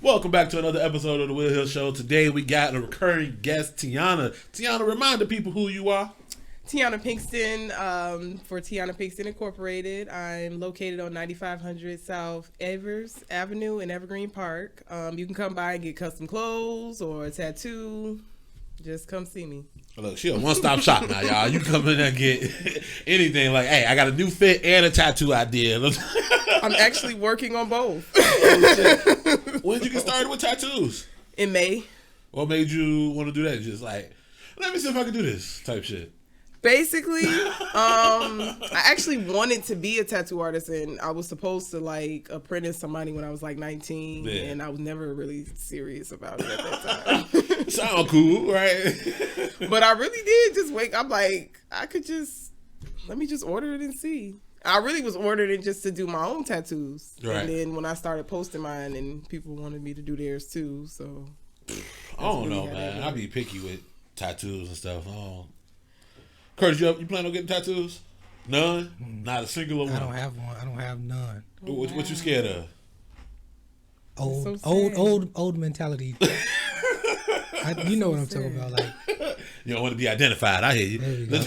Welcome back to another episode of the Will Hill Show. Today we got a recurring guest, Tionna. Tionna, remind the people who you are. Tionna Pinkston, for Tionna Pinkston Incorporated. I'm located on 9500 South Evers Avenue in Evergreen Park. You can come by and get custom clothes or a tattoo. Just come see me. Look, she a one-stop shop now, y'all. You come in there and get anything. Like, hey, I got a new fit and a tattoo idea. I'm actually working on both. Oh, shit. When did you get started with tattoos? In May. What made you want to do that? Just like, let me see if I can do this type shit. Basically, I actually wanted to be a tattoo artist, and I was supposed to like apprentice somebody when I was like 19, and I was never really serious about it at that time. Sound cool, right? But I really did just wake up like, let me just order it and see. I really was ordering it just to do my own tattoos. Right. And then when I started posting mine, and people wanted me to do theirs too, so. I don't know, man. I be picky with tattoos and stuff. Curtis, you plan on getting tattoos? None? Not a singular one? I don't have one. I don't have none. What you scared of? Old mentality. You know what I'm talking about. Like, you don't want to be identified. I hear you. There we go.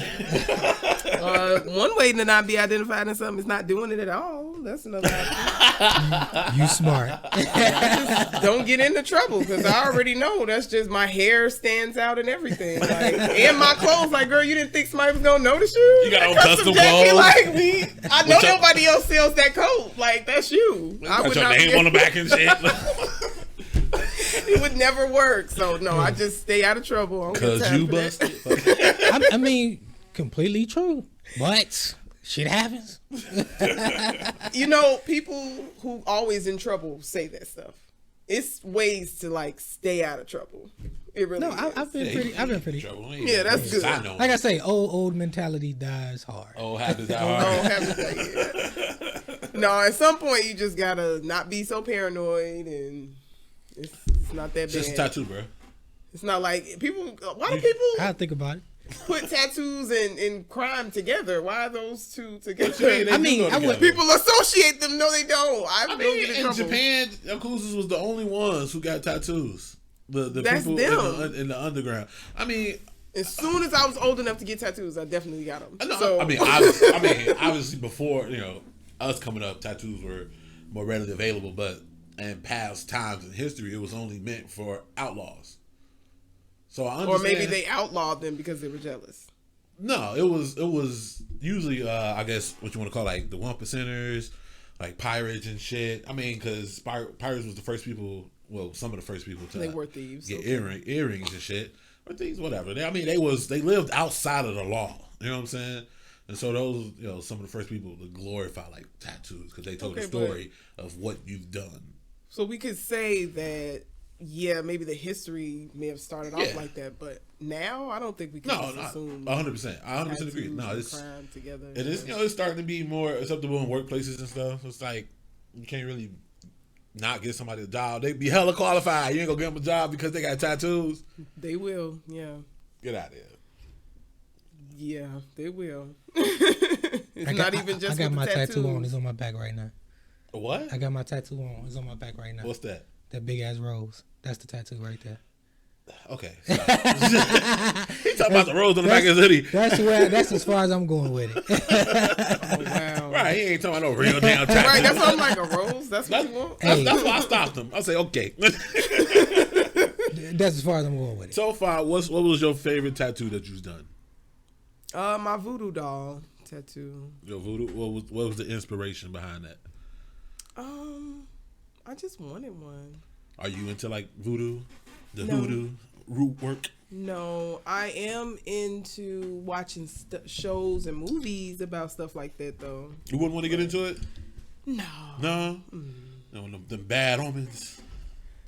One way to not be identified in something is not doing it at all. That's another option. You smart. Just don't get into trouble, because I already know that's just my hair stands out and everything. Like, and my clothes. Like, girl, you didn't think somebody was gonna notice you? You got on custom clothes. Like, I know nobody else sells that coat. Like, that's you. I would your name on the back and shit. It would never work. So no, I just stay out of trouble. Cause you busted. I mean, completely true, but shit happens. You know, people who always in trouble say that stuff. It's ways to like stay out of trouble. It really. No, I've been pretty. Yeah, that's good. Like I say, old mentality dies hard. Old habits die hard. Old habits die. Yeah. No, at some point you just gotta not be so paranoid, and it's not that bad. Just a tattoo, bro. It's not like people. Why do people? I think about it. Put tattoos and crime together. Why are those two together? I mean, people associate them. No, they don't. I mean, in Japan, Yakuzas was the only ones who got tattoos. The That's people them. in the underground. I mean, as soon as I was old enough to get tattoos, I definitely got them. So, I mean, obviously before, us coming up, tattoos were more readily available. But in past times in history, it was only meant for outlaws. So I understand. Or maybe they outlawed them because they were jealous. No, it was usually I guess what you want to call like the 1%ers, like pirates and shit. I mean, because pirates was the first people. Well, some of the first people to they were thieves. Get earrings and shit, or things, whatever. They lived outside of the law. You know what I'm saying? And so those, some of the first people to glorify like tattoos because they told the story of what you've done. So we could say that. Yeah, maybe the history may have started off like that, but now I don't think we can assume. 100%. I 100% agree. No, it's crime together. It is. It's starting to be more acceptable in workplaces and stuff. It's like you can't really not get somebody a job. They be hella qualified. You ain't gonna get them a job because they got tattoos. They will. Yeah. Get out of there. Yeah, they will. I got my tattoo on. It's on my back right now. What? I got my tattoo on. It's on my back right now. What's that? That big ass rose. That's the tattoo right there. Okay. He talking about the rose on the back of his hoodie. That's as far as I'm going with it. Oh, wow. Right, he ain't talking about no real damn tattoo. Right, that's something like a rose. That's what you want. That's why I stopped him. I say okay. That's as far as I'm going with it. So far, what was your favorite tattoo that you've done? My Voodoo Doll tattoo. Your voodoo. What was the inspiration behind that? I just wanted one. Are you into like voodoo? Hoodoo root work? No, I am into watching shows and movies about stuff like that though. You wouldn't want to get into it? No. No? No, them bad omens?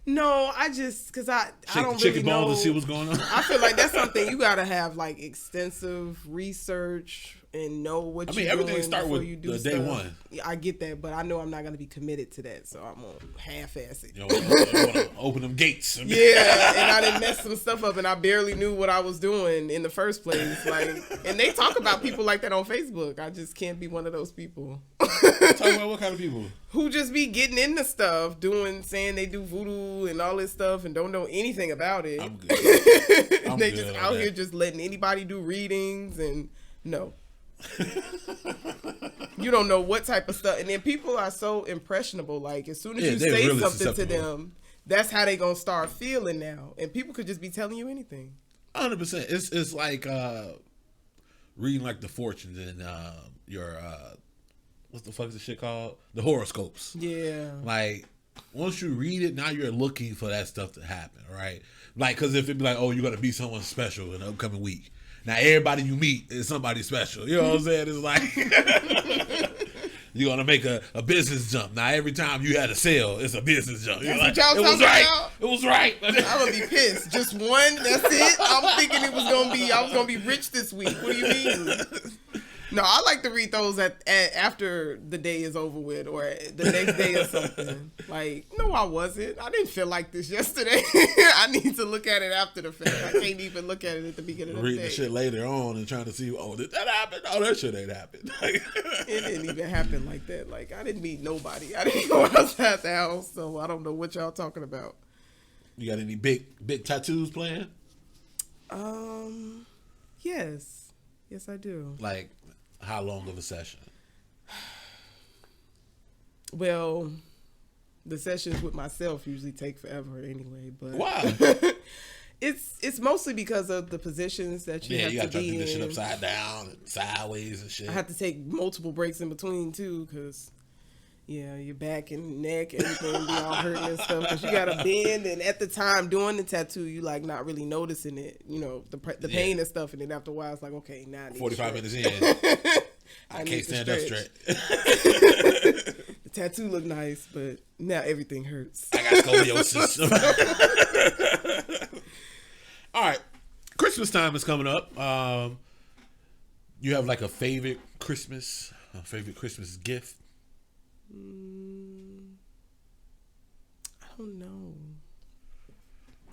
No, I just, because I don't really know. Balls to see what's going on? I feel like that's something you got to have like extensive research and know what you're doing. Everything start with the day one. Yeah, I get that, but I know I'm not going to be committed to that, so I'm going to half-ass it. You want to open them gates. Yeah, and I didn't mess some stuff up, and I barely knew what I was doing in the first place. Like, and they talk about people like that on Facebook. I just can't be one of those people. Talking about what kind of people? Who just be getting into stuff, saying they do voodoo and all this stuff and don't know anything about it. I'm good. They just out here just letting anybody do readings and no. You don't know what type of stuff. And then people are so impressionable. Like, as soon as you say really something to them, that's how they going to start feeling now. And people could just be telling you anything. 100%. It's like reading like the fortunes and your what the fuck is the shit called? The horoscopes. Yeah. Like, once you read it, now you're looking for that stuff to happen, right? Like, because if it be like, oh, you're going to be someone special in the upcoming week. Now, everybody you meet is somebody special. You know what I'm saying? It's like, you're going to make a business jump. Now, every time you had a sale, it's a business jump. You're like, it was right. About? It was right. I'm going to be pissed. Just one, that's it? I'm thinking I was going to be rich this week. What do you mean? No, I like to read those after the day is over with or the next day or something. Like, no, I wasn't. I didn't feel like this yesterday. I need to look at it after the fact. I can't even look at it at the beginning of the day. Reading the shit later on and trying to see, oh, did that happen? Oh, that shit ain't happened. It didn't even happen like that. Like, I didn't meet nobody. I didn't go outside the house, so I don't know what y'all talking about. You got any big tattoos planned? Yes. Yes, I do. Like, how long of a session? Well, the sessions with myself usually take forever anyway. But why? It's mostly because of the positions that you have to be in. Yeah, you got to do this shit upside down and sideways and shit. I have to take multiple breaks in between too, because your back and neck, everything be all hurting and stuff. Because you got to bend, and at the time doing the tattoo, you like not really noticing it, the pain and stuff. And then after a while, it's like, okay, now I need 45 minutes in, I can't stand up straight. The tattoo look nice, but now everything hurts. I got scoliosis. All right, Christmas time is coming up. You have like a favorite Christmas gift? I don't know.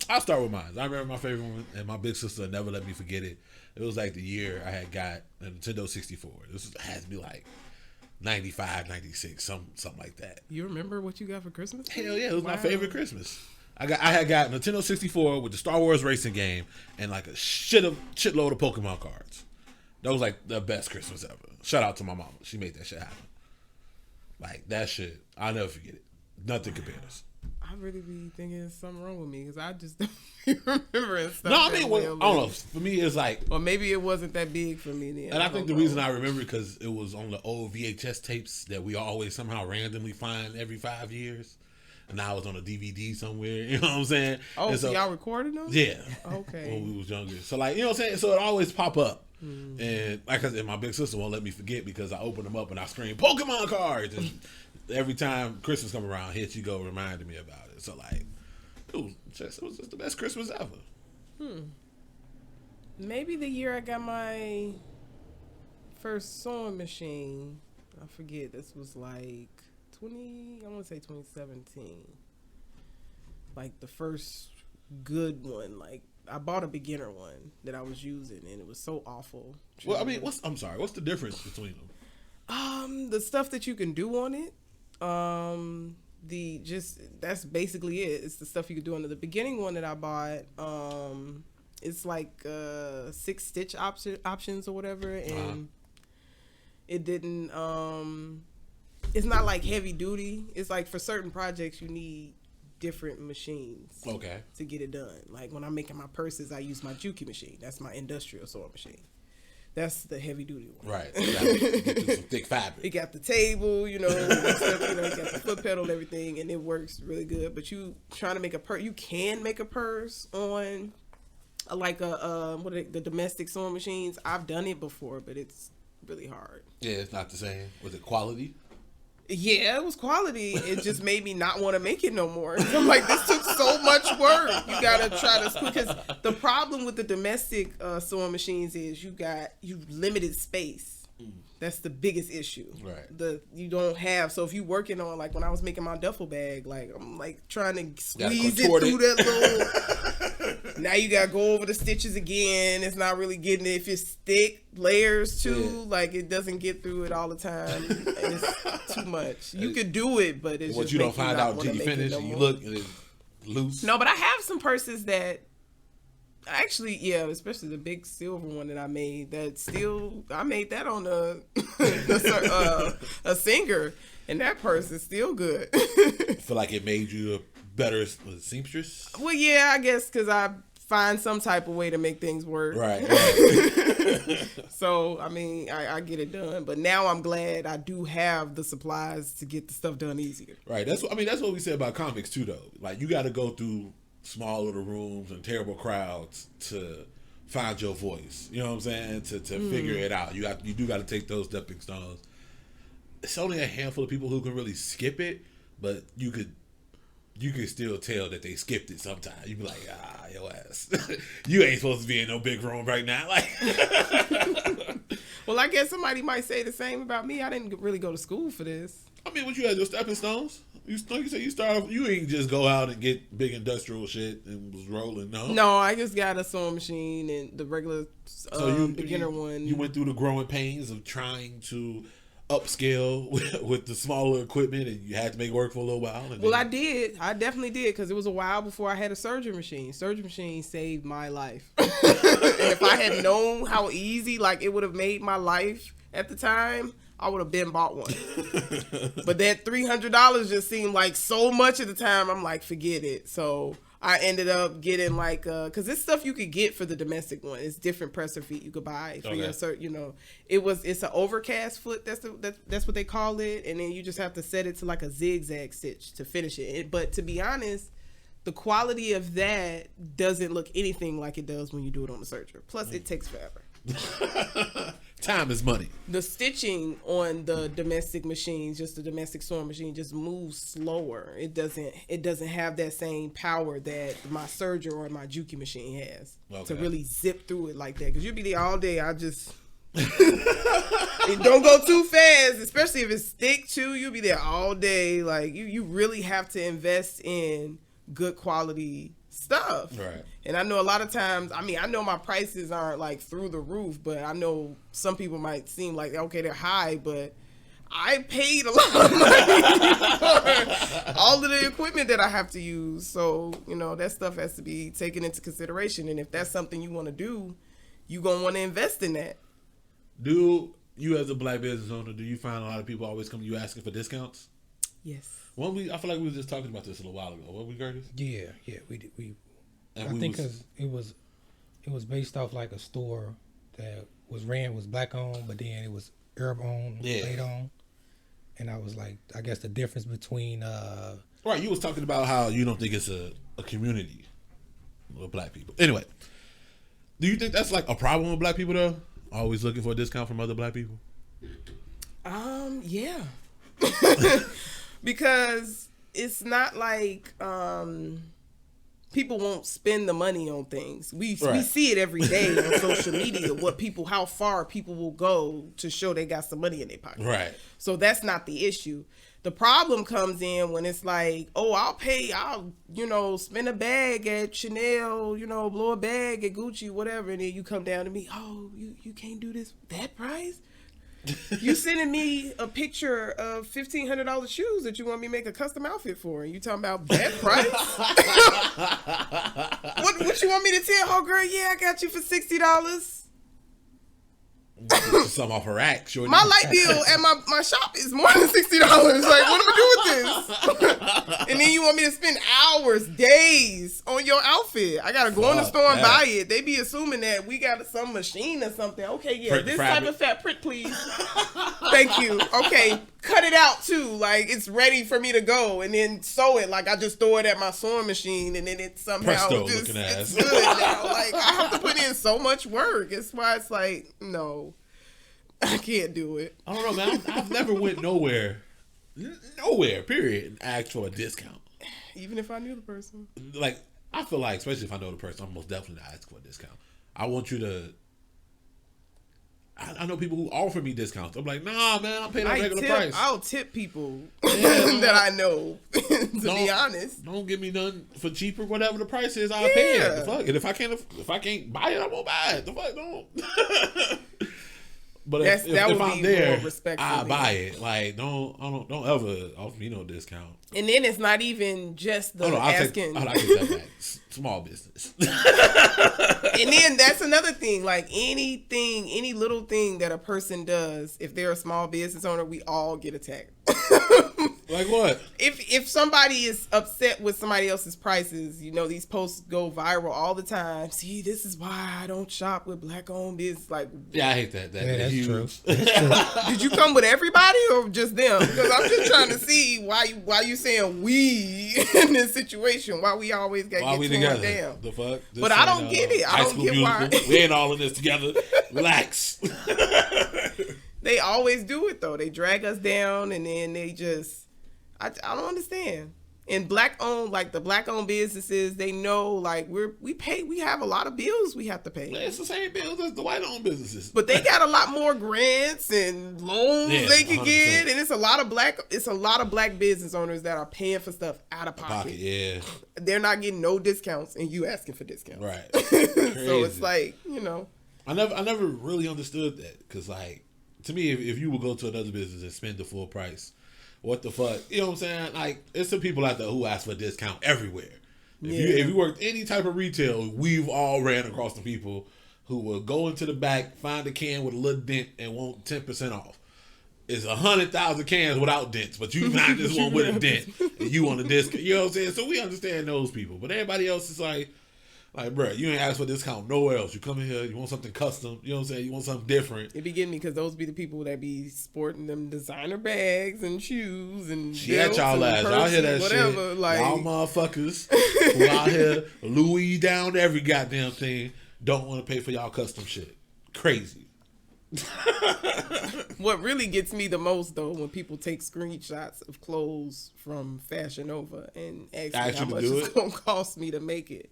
I'll start with mine. I remember my favorite one, and my big sister never let me forget it. It was like the year I had got a Nintendo 64. This had to be like 95, 96, something like that. You remember what you got for Christmas? Hell yeah, it was my favorite Christmas. I had got Nintendo 64 with the Star Wars racing game and like a shitload of Pokemon cards. That was like the best Christmas ever. Shout out to my mama. She made that shit happen. Like, that shit, I'll never forget it. Nothing compares. I really be thinking there's something wrong with me because I just don't remember and stuff. No, I mean, I don't know. For me, it's like... Or maybe it wasn't that big for me then. And I think the reason I remember it because it was on the old VHS tapes that we always somehow randomly find every 5 years. And now it's on a DVD somewhere. You know what I'm saying? Oh, so y'all recorded them? Yeah. Okay. When we was younger. So, like, you know what I'm saying? So it always pop up. And like I said, my big sister won't let me forget because I open them up and I scream Pokemon cards, and every time Christmas come around, here she go reminding me about it. So like, it was just the best Christmas ever. Maybe the year I got my first sewing machine. I forget. This was like I want to say 2017. Like the first good one. Like, I bought a beginner one that I was using, and it was so awful. Well, I mean, what's the difference between them? The stuff that you can do on it. That's basically it. It's the stuff you can do on it. The beginning one that I bought. It's like 6 stitch options or whatever, and it didn't. It's not like heavy duty. It's like for certain projects you need different machines to get it done. Like when I'm making my purses, I use my Juki machine. That's my industrial sewing machine. That's the heavy duty one. Right. So get some thick fabric. It got the table, it got the foot pedal and everything, and it works really good. But you trying to make a purse, you can make a purse on the domestic sewing machines. I've done it before, but it's really hard. Yeah, it's not the same. Was it quality? Yeah, it was quality. It just made me not want to make it no more. I'm like, this took so much work. You gotta try to, because the problem with the domestic sewing machines is you limited space. That's the biggest issue. Right. You don't have, so if you working on, like when I was making my duffel bag, like I'm like trying to squeeze it through that little Now you gotta go over the stitches again. It's not really getting it. If it's thick layers too, like it doesn't get through it all the time. It's too much. You could do it, but it's what just you don't find out until you finish. No and you more. look and it's loose. No, but I have some purses that actually, yeah, especially the big silver one that I made. I made that on a singer, and that purse is still good. I feel like it made you a better seamstress. Well, yeah, I guess because I find some type of way to make things work. Right. So, I mean, I get it done. But now I'm glad I do have the supplies to get the stuff done easier. Right. That's what we said about comics too, though. Like, you got to go through small little rooms and terrible crowds to find your voice. You know what I'm saying? To figure it out. You do got to take those stepping stones. It's only a handful of people who can really skip it, but you could still tell that they skipped it sometimes. You'd be like, your ass. You ain't supposed to be in no big room right now. Like, well, I guess somebody might say the same about me. I didn't really go to school for this. I mean, what you had, your stepping stones? Like you said, you start off, you ain't just go out and get big industrial shit and was rolling, no? No, I just got a sewing machine and the regular beginner one. You went through the growing pains of trying to upscale with the smaller equipment, and you had to make work for a little while. Well, I did. I definitely did, because it was a while before I had a surgery machine. Surgery machine saved my life. And if I had known how easy, like, it would have made my life at the time, I would have been bought one. But that $300 just seemed like so much at the time. I'm like, forget it. So I ended up getting like, because it's stuff you could get for the domestic one. It's different presser feet you could buy for your it's an overcast foot. That's what they call it. And then you just have to set it to like a zigzag stitch to finish it. But to be honest, the quality of that doesn't look anything like it does when you do it on the serger. Plus, it takes forever. Time is money. The stitching on the domestic machines, just the domestic sewing machine, just moves slower. It doesn't have that same power that my serger or my Juki machine has to really zip through it like that. Because you'll be there all day. It don't go too fast, especially if it's thick too. You'll be there all day. Like you really have to invest in good quality stuff. Right. And I know a lot of times, I mean, I know my prices aren't like through the roof, but I know some people might seem like, okay, they're high, but I paid a lot of money for all of the equipment that I have to use. So, that stuff has to be taken into consideration. And if that's something you want to do, you're going to want to invest in that. Do you, as a black business owner, do you find a lot of people always come to you asking for discounts? Yes. I feel like we were just talking about this a little while ago. What we, Curtis? Yeah, we did. I think because it was based off like a store that was black owned, but then it was Arab owned, white owned, and I was like, I guess the difference between right. You was talking about how you don't think it's a community of black people. Anyway, do you think that's like a problem with black people though? Always looking for a discount from other black people? Yeah. Because it's not like people won't spend the money on things. We see it every day on social media, how far people will go to show they got some money in their pocket. Right. So that's not the issue. The problem comes in when it's like, I'll spend a bag at Chanel, blow a bag at Gucci, whatever, and then you come down to me, you can't do this that price? You sending me a picture of $1,500 shoes that you want me to make a custom outfit for, and you talking about that price? What you want me to tell? Oh, girl, yeah, I got you for $60. Some off her rack. Sure. My light bill at my shop is more than $60. Like, what am I doing with this? And then you want me to spend hours, days on your outfit. I gotta go in the store and buy it. They be assuming that we got some machine or something. Okay, yeah, print this type of fat print, please. Thank you. Okay, cut it out too. Like, it's ready for me to go, and then sew it. Like, I just throw it at my sewing machine, and then it somehow it's good now. Like, I have to put in so much work. It's why it's like, no. I can't do it. I don't know, man. I've never went nowhere, period, and asked for a discount. Even if I knew the person. Like, I feel like, especially if I know the person, I'm most definitely not asking for a discount. I want you to I know people who offer me discounts. I'm like, nah, man, I'm paying a regular price. I'll tip people that I know. To be honest, don't give me none for cheaper. Whatever the price is, I'll pay it. The fuck? And if I can't buy it, I won't buy it. The fuck, don't. But if I'm there, I buy it. Like, don't ever offer me no discount. And then it's not even just the asking. I take that back. Small business. And then that's another thing. Like any little thing that a person does, if they're a small business owner, we all get attacked. Like what? If somebody is upset with somebody else's prices, you know, these posts go viral all the time. See, this is why I don't shop with black-owned business. Like, yeah, I hate that. That's huge. true. That's true. Did you come with everybody or just them? Because I'm just trying to see why you saying we in this situation. Why we always got to get torn down. The fuck? But I don't get it. I don't get why. We ain't all in this together. Relax. They always do it though. They drag us down and then they just. I don't understand. And the black owned businesses, they know like we have a lot of bills we have to pay. It's the same bills as the white owned businesses. But they got a lot more grants and loans they can 100%. Get, and it's a lot of black business owners that are paying for stuff out of pocket. Yeah. They're not getting no discounts and you asking for discounts. Right. So it's like, you know. I never really understood that because like to me if you would go to another business and spend the full price, what the fuck? You know what I'm saying? Like, it's some people out there who ask for a discount everywhere. If you worked any type of retail, we've all ran across the people who will go into the back, find a can with a little dent, and want 10% off. It's 100,000 cans without dents, but you find this one with a dent, and you want a discount. You know what I'm saying? So we understand those people. But everybody else is like, bro, you ain't asked for a discount nowhere else. You come in here, you want something custom. You know what I'm saying? You want something different. It be getting me because those be the people that be sporting them designer bags and shoes and she at y'all ass. Y'all hear that whatever, shit. like, y'all motherfuckers who out here Louis down to every goddamn thing don't want to pay for y'all custom shit. Crazy. What really gets me the most though, when people take screenshots of clothes from Fashion Nova and ask me how much it's gonna cost me to make it.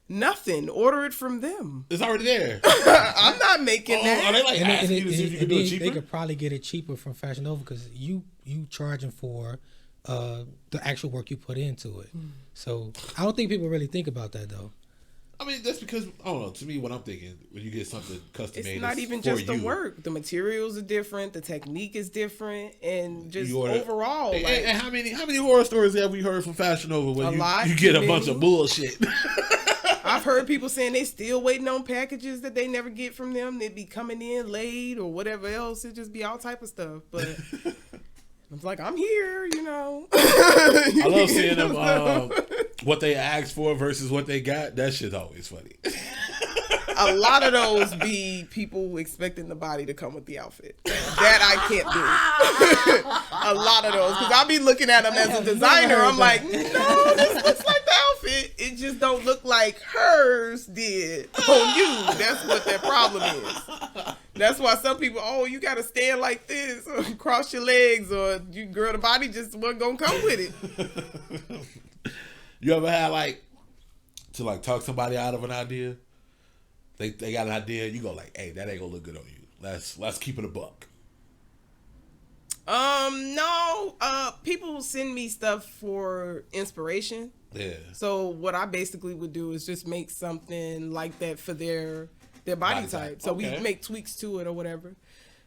Nothing. Order it from them. It's already there. I'm not making that. Are they like asking you to see if you can do it cheaper? They could probably get it cheaper from Fashion Nova because you charging for the actual work you put into it. So I don't think people really think about that though. I mean, that's because, I don't know, to me, what I'm thinking, when you get something custom made, it's not even just the work. The materials are different, the technique is different, and just overall. And how many horror stories have we heard from Fashion Nova when you get a bunch of bullshit? I've heard people saying they still waiting on packages that they never get from them. They'd be coming in late or whatever else. It'd just be all type of stuff. But it's like, I'm here, you know. I love seeing them, what they asked for versus what they got. That shit's always funny. A lot of those be people expecting the body to come with the outfit. That I can't do. A lot of those. Because I'll be looking at them as a designer. I'm like, no, this looks like the outfit. It just don't look like hers did on you. That's what their problem is. That's why some people, you got to stand like this or cross your legs or the body just wasn't going to come with it. You ever had to talk somebody out of an idea? They got an idea, you go like, hey, that ain't gonna look good on you. Let's keep it a buck. No. People send me stuff for inspiration. Yeah. So what I basically would do is just make something like that for their body type. So we make tweaks to it or whatever.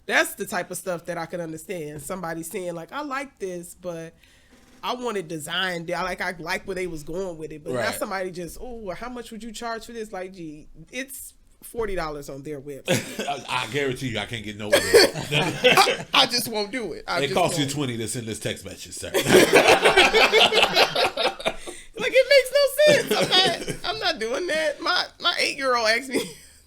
That's the type of stuff that I could understand. Somebody saying like, I like this, but I want it designed. I like where they was going with it, but not somebody just, how much would you charge for this? Like, gee, it's $40 on their website. I guarantee you, I can't get no. I just won't do it. It costs you $20 to send this text message, sir. Like, it makes no sense. I'm not doing that. My 8-year-old asked me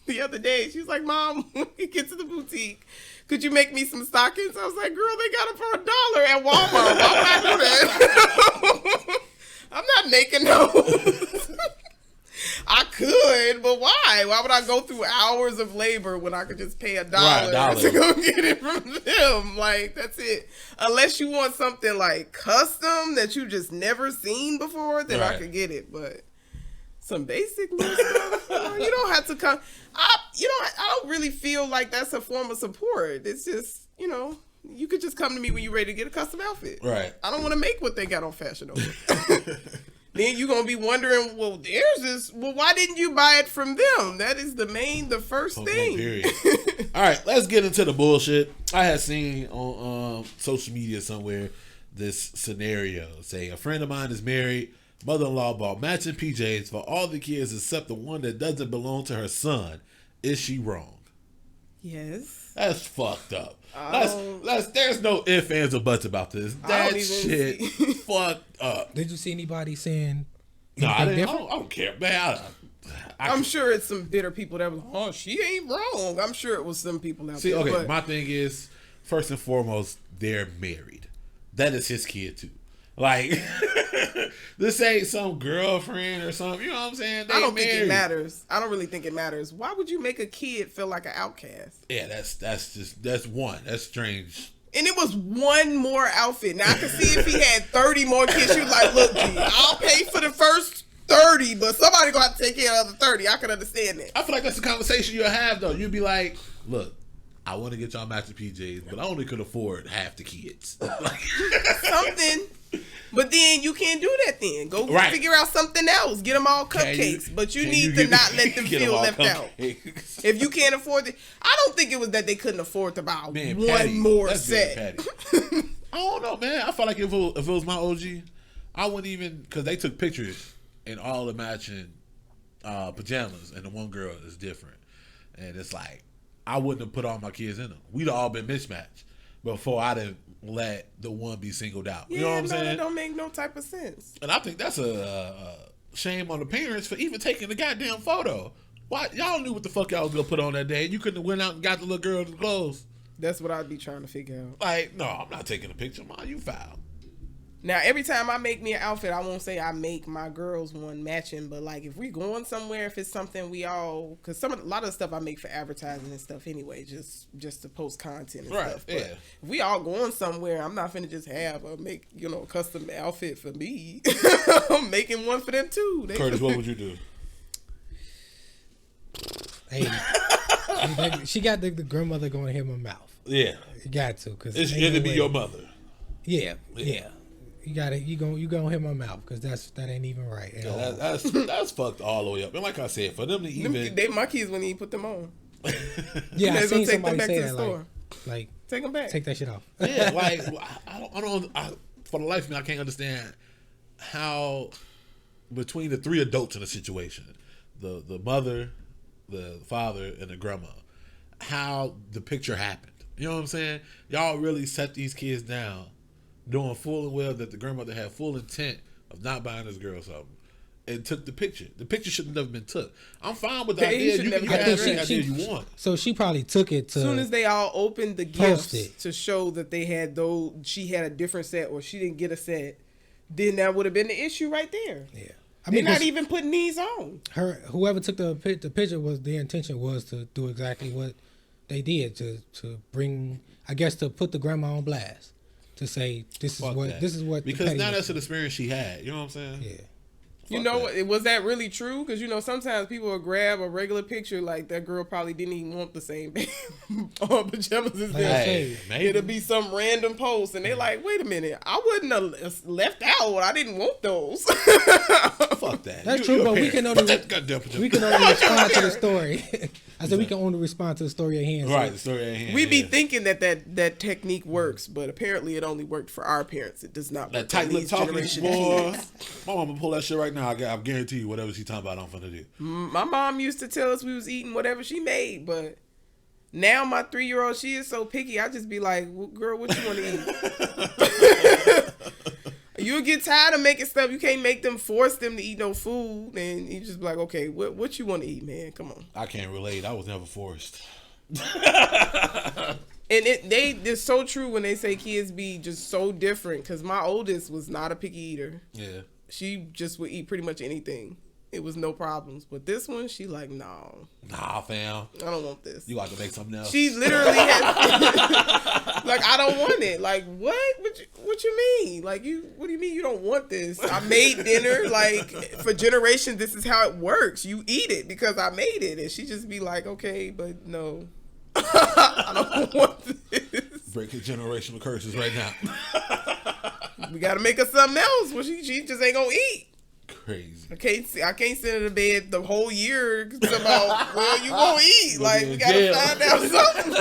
the other day. She was like, Mom, when we get to the boutique, could you make me some stockings? I was like, girl, they got them for $1 at Walmart. Why would I do that? I'm not making those. I could, but why? Why would I go through hours of labor when I could just pay $1 to go get it from them? Like, that's it. Unless you want something like custom that you just never seen before, then I could get it. But some basic little stuff. You don't have to come. I don't really feel like that's a form of support. It's just, you could just come to me when you're ready to get a custom outfit. Right. I don't want to make what they got on Fashion Nova. Then you're going to be wondering, well, why didn't you buy it from them? That is the first thing. Period. All right, let's get into the bullshit. I had seen on social media somewhere this scenario. Say, a friend of mine is married. Mother-in-law bought matching PJs for all the kids except the one that doesn't belong to her son. Is she wrong? Yes. That's fucked up. There's no ifs, ands, or buts about this. That shit fucked up. Did you see anybody saying? No, I don't care, man. I'm sure it's some bitter people that was, oh, she ain't wrong. I'm sure it was some people out there. Okay, but my thing is, first and foremost, they're married. That is his kid too. Like, this ain't some girlfriend or something. You know what I'm saying? I don't think it matters. I don't really think it matters. Why would you make a kid feel like an outcast? Yeah, that's one. That's strange. And it was one more outfit. Now, I can see if he had 30 more kids, she was like, look, G, I'll pay for the first 30, but somebody gonna have to take care of the 30. I can understand that. I feel like that's a conversation you'll have, though. You'd be like, look, I want to get y'all matching PJs, but I only could afford half the kids. Something. But then you can't do that then. Go figure out something else. Get them all cupcakes. But you need to not let them feel left out. If you can't afford it. I don't think it was that they couldn't afford to buy one more set. I don't know, man. I felt like if it was my OG, I wouldn't even, because they took pictures in all the matching pajamas, and the one girl is different. And it's like, I wouldn't have put all my kids in them. We'd all been mismatched before I didn't let the one be singled out. You know what I'm saying? That don't make no type of sense. And I think that's a shame on the parents for even taking the goddamn photo. Why? Y'all knew what the fuck y'all was gonna put on that day. You couldn't have went out and got the little girl the clothes. That's what I'd be trying to figure out. Like, no, I'm not taking a picture. Ma, you foul. Now, every time I make me an outfit, I won't say I make my girls one matching, but like if we going somewhere, if it's something we all, because a lot of the stuff I make for advertising and stuff anyway, just to post content and stuff. But if we all going somewhere, I'm not finna just have a custom outfit for me. I'm making one for them too. Curtis, what would you do? Hey, she got the grandmother going to hit my mouth. Yeah, you got to, because it's going to be your mother. Yeah. You gonna hit my mouth, because that ain't even right. That's fucked all the way up. And like I said, for them to even my kids wouldn't even put them on. Yeah, I seen somebody say that. Like, take them back. Take that shit off. Yeah, like I don't. For the life of me, I can't understand how between the three adults in the situation, the mother, the father, and the grandma, how the picture happened. You know what I'm saying? Y'all really set these kids down, knowing full and well that the grandmother had full intent of not buying this girl something, and took the picture. The picture should have never been took. I'm fine with the idea. You can have any idea you want. So she probably took it to. As soon as they all opened the gifts to show that they had she had a different set, or she didn't get a set, then that would have been the issue right there. Yeah. They're not even putting these on. Whoever took the picture, the intention was to do exactly what they did, to bring, I guess, to put the grandma on blast, to say this is what because now that's an experience she had. You know what I'm saying? Yeah. Was that really true? Because sometimes people will grab a regular picture, like that girl probably didn't even want the same pajamas as them. It'll be some random post, and they're like, "Wait a minute, I wouldn't have left out. I didn't want those." Fuck that. That's true, but we can only respond to the story. I said we can only respond to the story at hand. Right, the story at hand. We be thinking that technique works, but apparently it only worked for our parents. It does not work. That tight lip talking, boy. My mama pull that shit right now. I guarantee you, whatever she talking about, I'm finna do. My mom used to tell us we was eating whatever she made, but now my 3-year-old, she is so picky. I just be like, well, girl, what you want to eat? You'll get tired of making stuff. You can't make them, force them to eat no food, and you just be like, okay, what you want to eat, man? Come on. I can't relate. I was never forced. And it's so true when they say kids be just so different, because my oldest was not a picky eater. Yeah. She just would eat pretty much anything. It was no problems. But this one, she like, no. Nah, fam. I don't want this. You got to make something else. She literally had, like, I don't want it. Like, what? What you mean? Like, what do you mean you don't want this? I made dinner. Like, for generations, this is how it works. You eat it because I made it. And she just be like, okay, but no. I don't want this. Breaking generational curses right now. We got to make her something else. Well, she just ain't going to eat. Crazy. I can't sit in the bed the whole year about well you won't eat. Like we gotta find out something.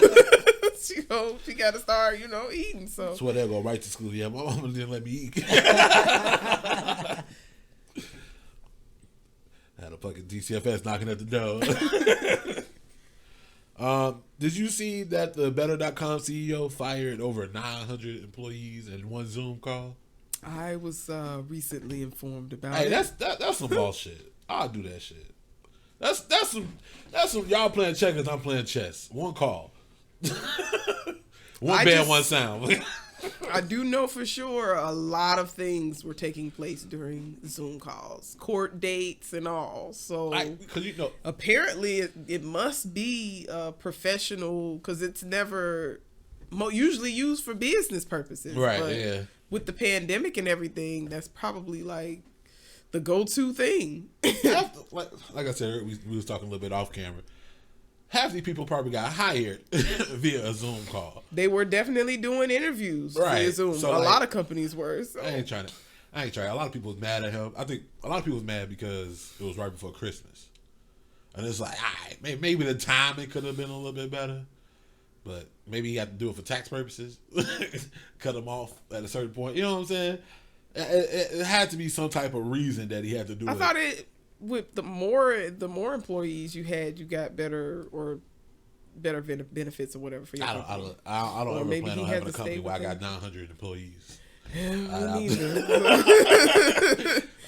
She gotta start, eating. So that's why they'll go right to school. Yeah, my mama didn't let me eat. I had a fucking DCFS knocking at the door. Did you see that the Bettercom CEO fired over 900 employees in one Zoom call? I was recently informed about it. Hey, that's some bullshit. I'll do that shit. That's some y'all playing checkers, I'm playing chess. One call. One band, one sound. I do know for sure a lot of things were taking place during Zoom calls, court dates and all. So apparently it must be professional because it's never usually used for business purposes. Right, but yeah. With the pandemic and everything, that's probably like the go-to thing. like I said, we was talking a little bit off camera. Half these people probably got hired via a Zoom call. They were definitely doing interviews via Zoom. So a lot of companies were. So. I ain't trying. A lot of people was mad at him. I think a lot of people was mad because it was right before Christmas. And it's like, all right, maybe the timing could have been a little bit better. But maybe he had to do it for tax purposes. Cut him off at a certain point. You know what I'm saying? It had to be some type of reason that he had to do it. I thought with the more employees you had, you got better benefits or whatever for your company. I don't ever plan on having a company where I got 900 employees.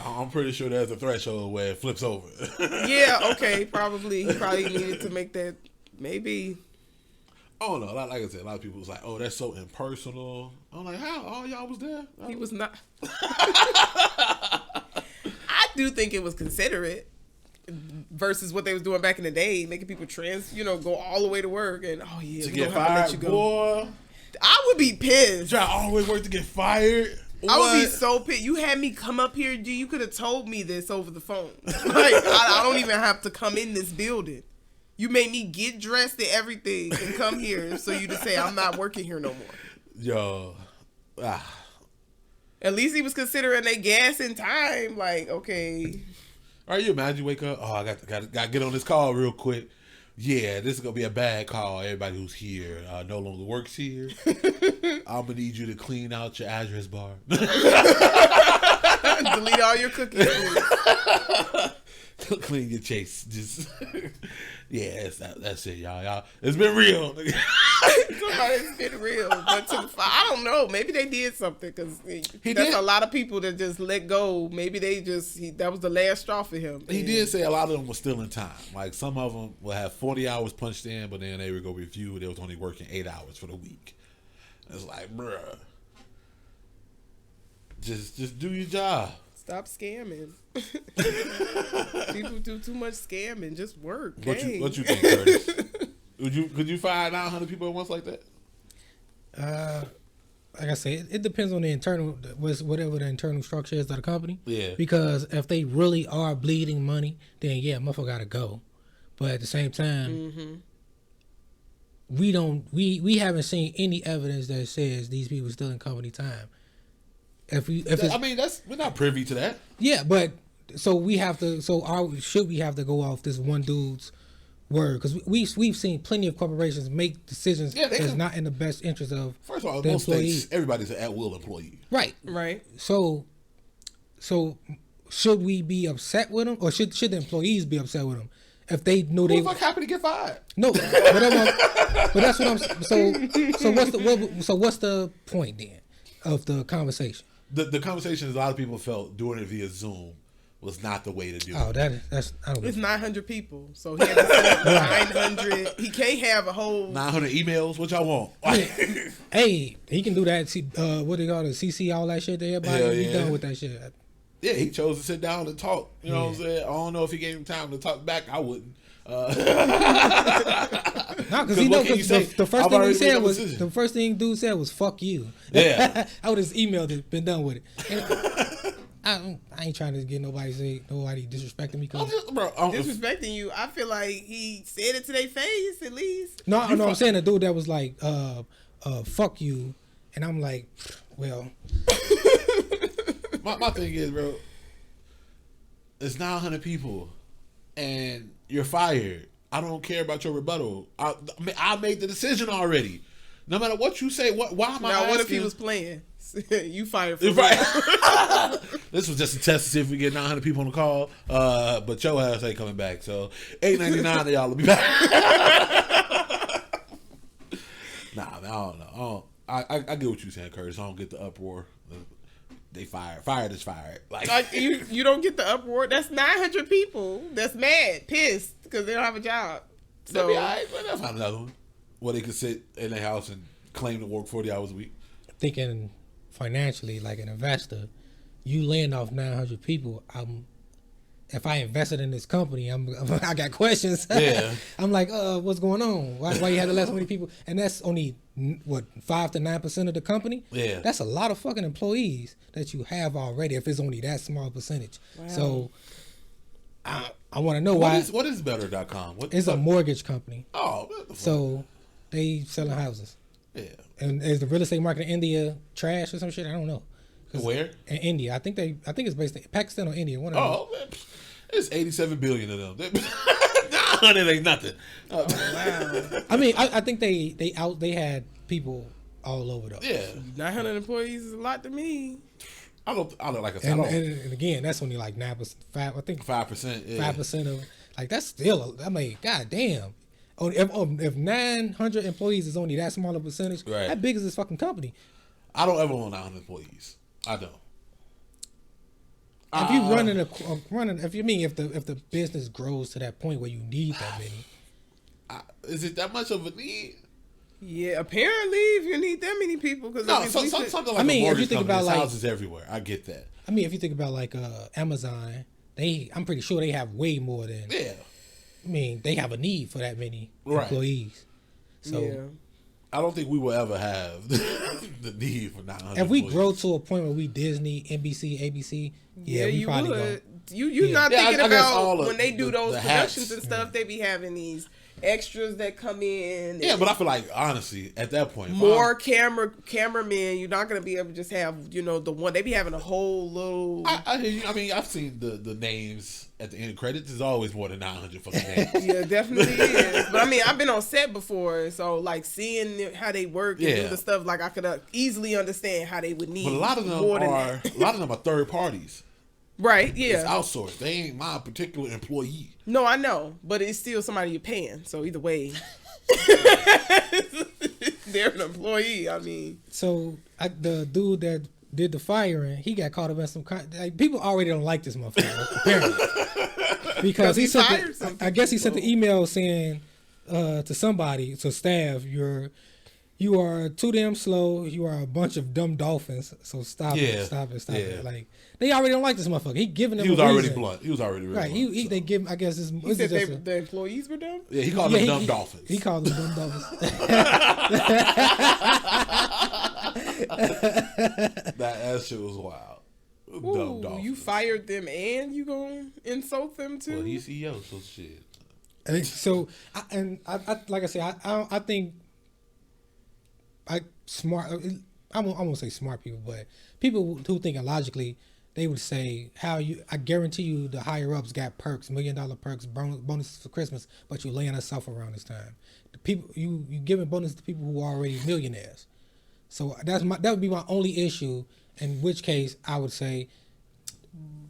I'm pretty sure there's a threshold where it flips over. Yeah, okay, probably. He probably needed to make that, maybe. Oh no, like I said, a lot of people was like, "Oh, that's so impersonal." I'm like, "How? All y'all was there?" He was not. I do think it was considerate versus what they was doing back in the day, making people go all the way to work and to get fired, to let you go. Boy, I would be pissed. Try all the way to work to get fired. What? I would be so pissed. You had me come up here, you could have told me this over the phone. Like I don't even have to come in this building. You made me get dressed and everything and come here so you to say I'm not working here no more. Yo. At least he was considering their gas and time. Like, okay. All right, you imagine you wake up, I got to get on this call real quick. Yeah, this is going to be a bad call. Everybody who's here no longer works here. I'm going to need you to clean out your address bar. Delete all your cookies. Clean your chase. Just that's it, y'all. It's been real. It's been real. But I don't know. Maybe they did something because that's a lot of people that just let go. Maybe that was the last straw for him. He did say a lot of them were still in time. Like some of them will have 40 hours punched in, but then they would go review. They was only working 8 hours for the week. It's like, bruh, just do your job. Stop scamming. People do too much scamming. Just work. What you think, Curtis? Could you fire 900 people at once like that? Like I said, it depends on the internal, whatever the internal structure is of the company. Yeah. Because if they really are bleeding money, then yeah, motherfucker gotta go. But at the same time, we haven't seen any evidence that says these people still in company time. We're not privy to that. Yeah, but should we have to go off this one dude's word? Because we've seen plenty of corporations make decisions that's not in the best interest of first of all, most states, everybody's an at-will employee. Right. So should we be upset with them, or should the employees be upset with them if they know they happy to get fired? No, but that's what I'm. So what's the point then of the conversation? The conversation is a lot of people felt doing it via Zoom was not the way to do it. It's 900 people, so he had to set up 900. He can't have a whole 900 emails. What y'all want? Hey, he can do that. What they call it? CC all that shit. Everybody be done with that shit. Yeah, he chose to sit down and talk. You know what I'm saying? I don't know if he gave him time to talk back. I wouldn't. No, because the first thing he said was the first thing dude said was "fuck you." Yeah, I would have emailed it, been done with it. And I ain't trying to get nobody disrespecting me. Disrespecting you. I feel like he said it to their face at least. No, I'm saying a dude that was like, "fuck you," and I'm like, well. My thing is, bro, it's 900 people, and you're fired. I don't care about your rebuttal. I made the decision already. No matter what you say, why am I asking? Now, what if he was playing? You fired for right. This was just a test to see if we get 900 people on the call. But your ass ain't coming back, so $8.99 of y'all will be back. Nah, I don't know. I get what you're saying, Curtis. I don't get the uproar. They fired. Fired is fired. Like you don't get the uproar. That's 900 people. That's mad, pissed because they don't have a job. So that'll be all right, but they'll find another one where they can sit in their house and claim to work 40 hours a week. Thinking financially, like an investor, you laying off 900 people. If I invested in this company, I got questions. Yeah. I'm like, what's going on? Why you had to let so many people? And that's only 5 to 9% of the company. Yeah. That's a lot of fucking employees that you have already. If it's only that small percentage. Wow. So I want to know why. What is Better.com? It's a mortgage company. Oh. So they selling houses. Yeah. And is the real estate market in India trash or some shit? I don't know. Where? In India. I think it's based in Pakistan or India. One of them. It's 87 billion of them. 900 ain't nothing. Oh, wow. I mean, I think they had people all over though. Yeah. 900 employees is a lot to me. I don't like I said. And again, that's only like 9%. I think 5%. Yeah. 5% of like that's still. I mean, goddamn. If 900 employees is only that small a percentage, right. How big is this fucking company? I don't ever want 900 employees. I don't. If you if the business grows to that point where you need that many, is it that much of a need? Yeah, apparently, if you need that many people, because something like a mortgage company, there's houses everywhere. I get that. I mean, if you think about like Amazon, I'm pretty sure they have way more than. Yeah. I mean, they have a need for that many employees. So. Yeah. I don't think we will ever have the need for 900. If we grow to a point where we Disney, NBC, ABC, we probably would. You're not thinking about when they do those productions and stuff. They be having these extras that come in. Yeah, but I feel like honestly, at that point, more cameramen. You're not gonna be able to just have the one. They be having a whole little. I hear you. I mean, I've seen the names at the end of credits. There's always more than 900 fucking names. Yeah, definitely is. But I mean, I've been on set before, so like seeing how they work and do the stuff, like I could easily understand how they would need. But a lot of them are third parties. Right, yeah. It's outsourced. They ain't my particular employee. No, I know. But it's still somebody you're paying. So either way, they're an employee. I mean. So the dude that did the firing, he got caught up in some people already don't like this motherfucker, apparently. Because he sent I guess he sent the email saying to somebody, to staff, you are too damn slow. You are a bunch of dumb dolphins. So stop it. Like, they already don't like this motherfucker. He was already blunt. He was already really right. Blunt, They give him, I guess this. He said the employees were dumb? Yeah, he called them dumb dolphins. He called them dumb dolphins. That shit was wild. Ooh, dumb dolphins. You fired them and you gonna insult them too? Well, he's CEO, so shit. Like I said, I think smart. I won't say smart people, but people who think logically, they would say, I guarantee you the higher ups got perks, $1 million perks, bonuses for Christmas, but you're laying us off around this time. The people you giving bonuses to people who are already millionaires. So that would be my only issue. In which case, I would say.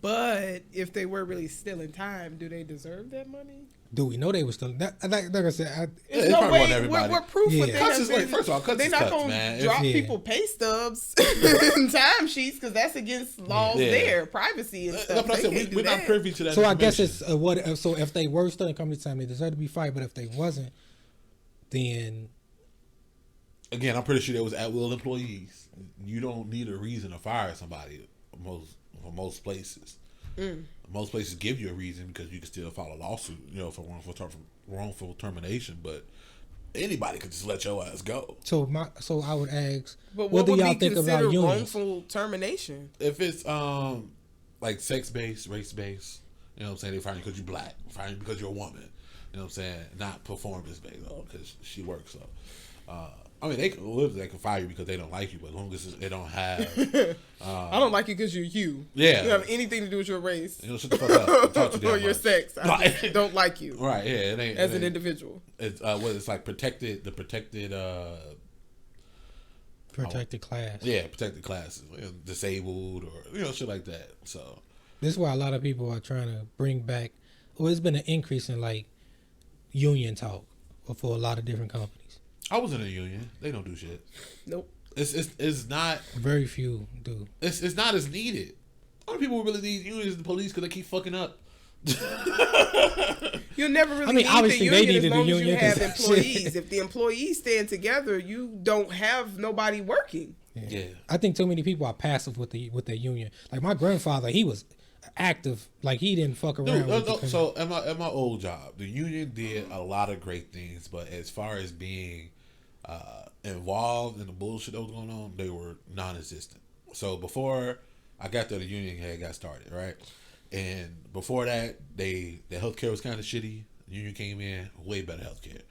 But if they were really stealing time, do they deserve that money? Do we know they were stealing? Like I said, there's no way. What proof would they have? First of all, they're not going to drop people pay stubs and time sheets because that's against laws there, privacy and stuff. We're not privy to that. So I guess it's So if they were stealing company time, they deserve to be fired. But if they wasn't, then again, I'm pretty sure there was at will employees. You don't need a reason to fire somebody most for most places. Most places give you a reason because you can still file a lawsuit, for wrongful termination. But anybody could just let your ass go. So I would ask, but what do would y'all be think about considered unions? wrongful termination? If it's like sex based, race based, you know what I'm saying? They fire you because you're black, fire you because you're a woman. You know what I'm saying? Not performance based because she works. So, they can live. They can fire you because they don't like you, but as long as they don't have. I don't like you because you're you. Yeah, you have anything to do with your race. Shut the fuck up. Talk to you or your sex. I just don't like you. Right? Yeah, as an individual. It's it's like protected class. Yeah, protected classes, disabled or shit like that. So this is why a lot of people are trying to bring back. Well, it's been an increase in like union talk for a lot of different companies. I was in a union. They don't do shit. Nope. It's not. Very few do. It's not as needed. A lot of people really need unions, the police, because they keep fucking up. You'll never really need obviously the union as long the union as you have employees. If the employees stand together, you don't have nobody working. Yeah. I think too many people are passive with the union. Like my grandfather, he was active. Like he didn't fuck around. So at my old job, the union did a lot of great things, but as far as being involved in the bullshit that was going on, they were non-existent. So before I got there, the union had got started, right? And before that, the healthcare was kind of shitty. The union came in, way better healthcare.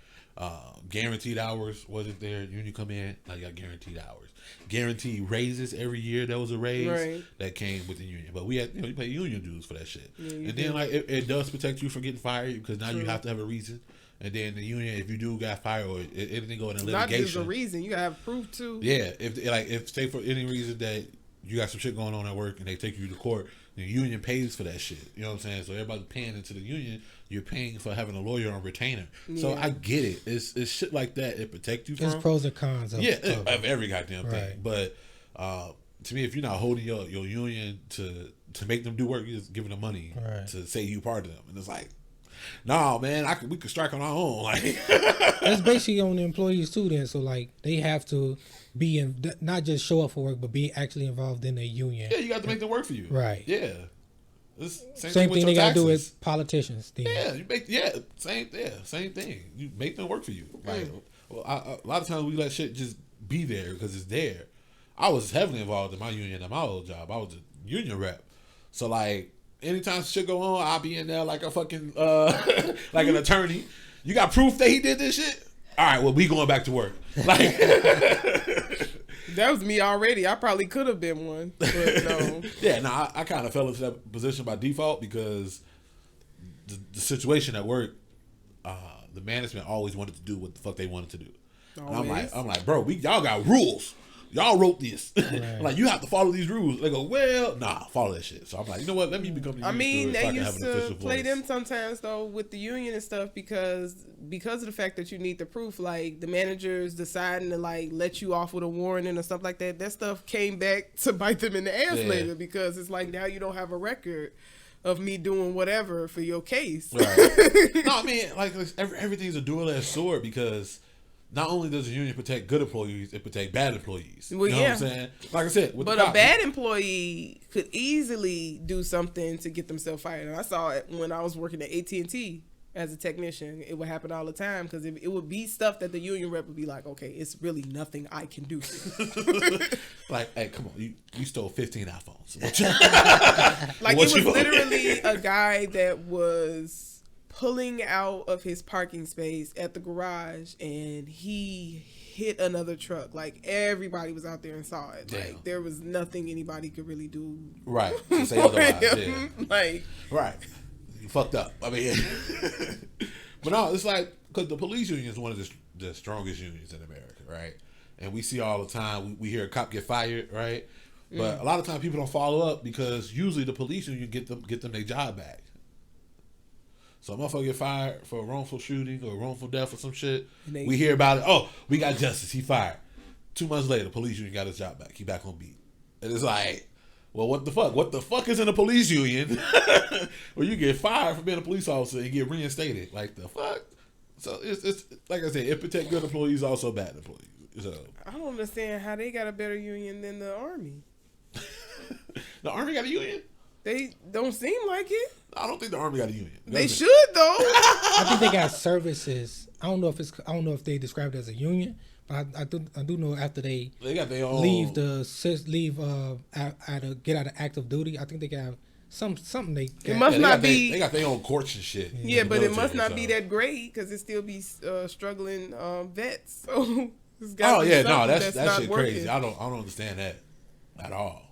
Guaranteed hours wasn't there. Union come in, now you got guaranteed hours. Guaranteed raises every year. There was a raise that came with the union, but we had you pay union dues for that shit. Yeah, and then like it does protect you from getting fired because now you have to have a reason. And then the union, if you do got fired or anything going in litigation, not just a reason, you gotta have proof too. Yeah, if say for any reason that you got some shit going on at work and they take you to court, the union pays for that shit. You know what I'm saying? So everybody's paying into the union. You're paying for having a lawyer on retainer. Yeah. So I get it. It's shit like that. It protects you from. There's pros and cons of of every goddamn thing. But to me, if you're not holding your union to make them do work, you're just giving them money to say you part of them. And it's like, no, man, we could strike on our own. Like that's basically on the employees too. Then, so like they have to be not just show up for work, but be actually involved in the union. Yeah, you got to make them work for you. Right. Yeah. Same thing they got to do with politicians. Then. Yeah, same thing. You make them work for you. Like, a lot of times we let shit just be there because it's there. I was heavily involved in my union at my old job. I was a union rep, so like. Anytime shit go on, I'll be in there like a fucking like an attorney. You got proof that he did this shit? All right, well, we going back to work. Like that was me already. I probably could have been one, but no. Yeah, no, I kind of fell into that position by default because the situation at work, the management always wanted to do what the fuck they wanted to do. I'm like, bro, y'all got rules. Y'all wrote this. Right. Like, you have to follow these rules. They go, well, nah, follow that shit. So I'm like, you know what? Let me become the union. They used to play them sometimes, though, with the union and stuff because of the fact that you need the proof. Like, the managers deciding to, like, let you off with a warning or stuff like that. That stuff came back to bite them in the ass later because it's like, now you don't have a record of me doing whatever for your case. Right. No, I mean, like, everything's a dual-edged sword because... Not only does the union protect good employees, it protects bad employees. Well, you know what I'm saying? Like I said, but a bad employee could easily do something to get themselves fired. And I saw it when I was working at AT&T as a technician. It would happen all the time because it would be stuff that the union rep would be like, okay, it's really nothing I can do. Like, hey, come on, you stole 15 iPhones. Like, it was literally a guy that was pulling out of his parking space at the garage and he hit another truck. Like, everybody was out there and saw it. Damn. Like, there was nothing anybody could really do. Right. To say otherwise. Yeah. Like, right. You fucked up. I mean, but no, it's like, because the police union is one of the strongest unions in America, right? And we see all the time, we hear a cop get fired, right? But a lot of times people don't follow up because usually the police union get them their job back. So a motherfucker get fired for a wrongful shooting or a wrongful death or some shit. We hear about it. Oh, we got justice. He fired. 2 months later, police union got his job back. He back on beat. And it's like, well, what the fuck? What the fuck is in a police union where you get fired for being a police officer and get reinstated? Like, the fuck? So it's like I said, it protect good employees, also bad employees. So I don't understand how they got a better union than the Army. The Army got a union? They don't seem like it. I don't think the Army got a union. They should though. I think they got services. I don't know if they described it as a union, but I do know after they got their own get out of active duty. I think they got something they. It must not be. They got their own courts and shit. Yeah, but it must not be that great because it still be struggling vets. So that's shit crazy. I don't understand that at all.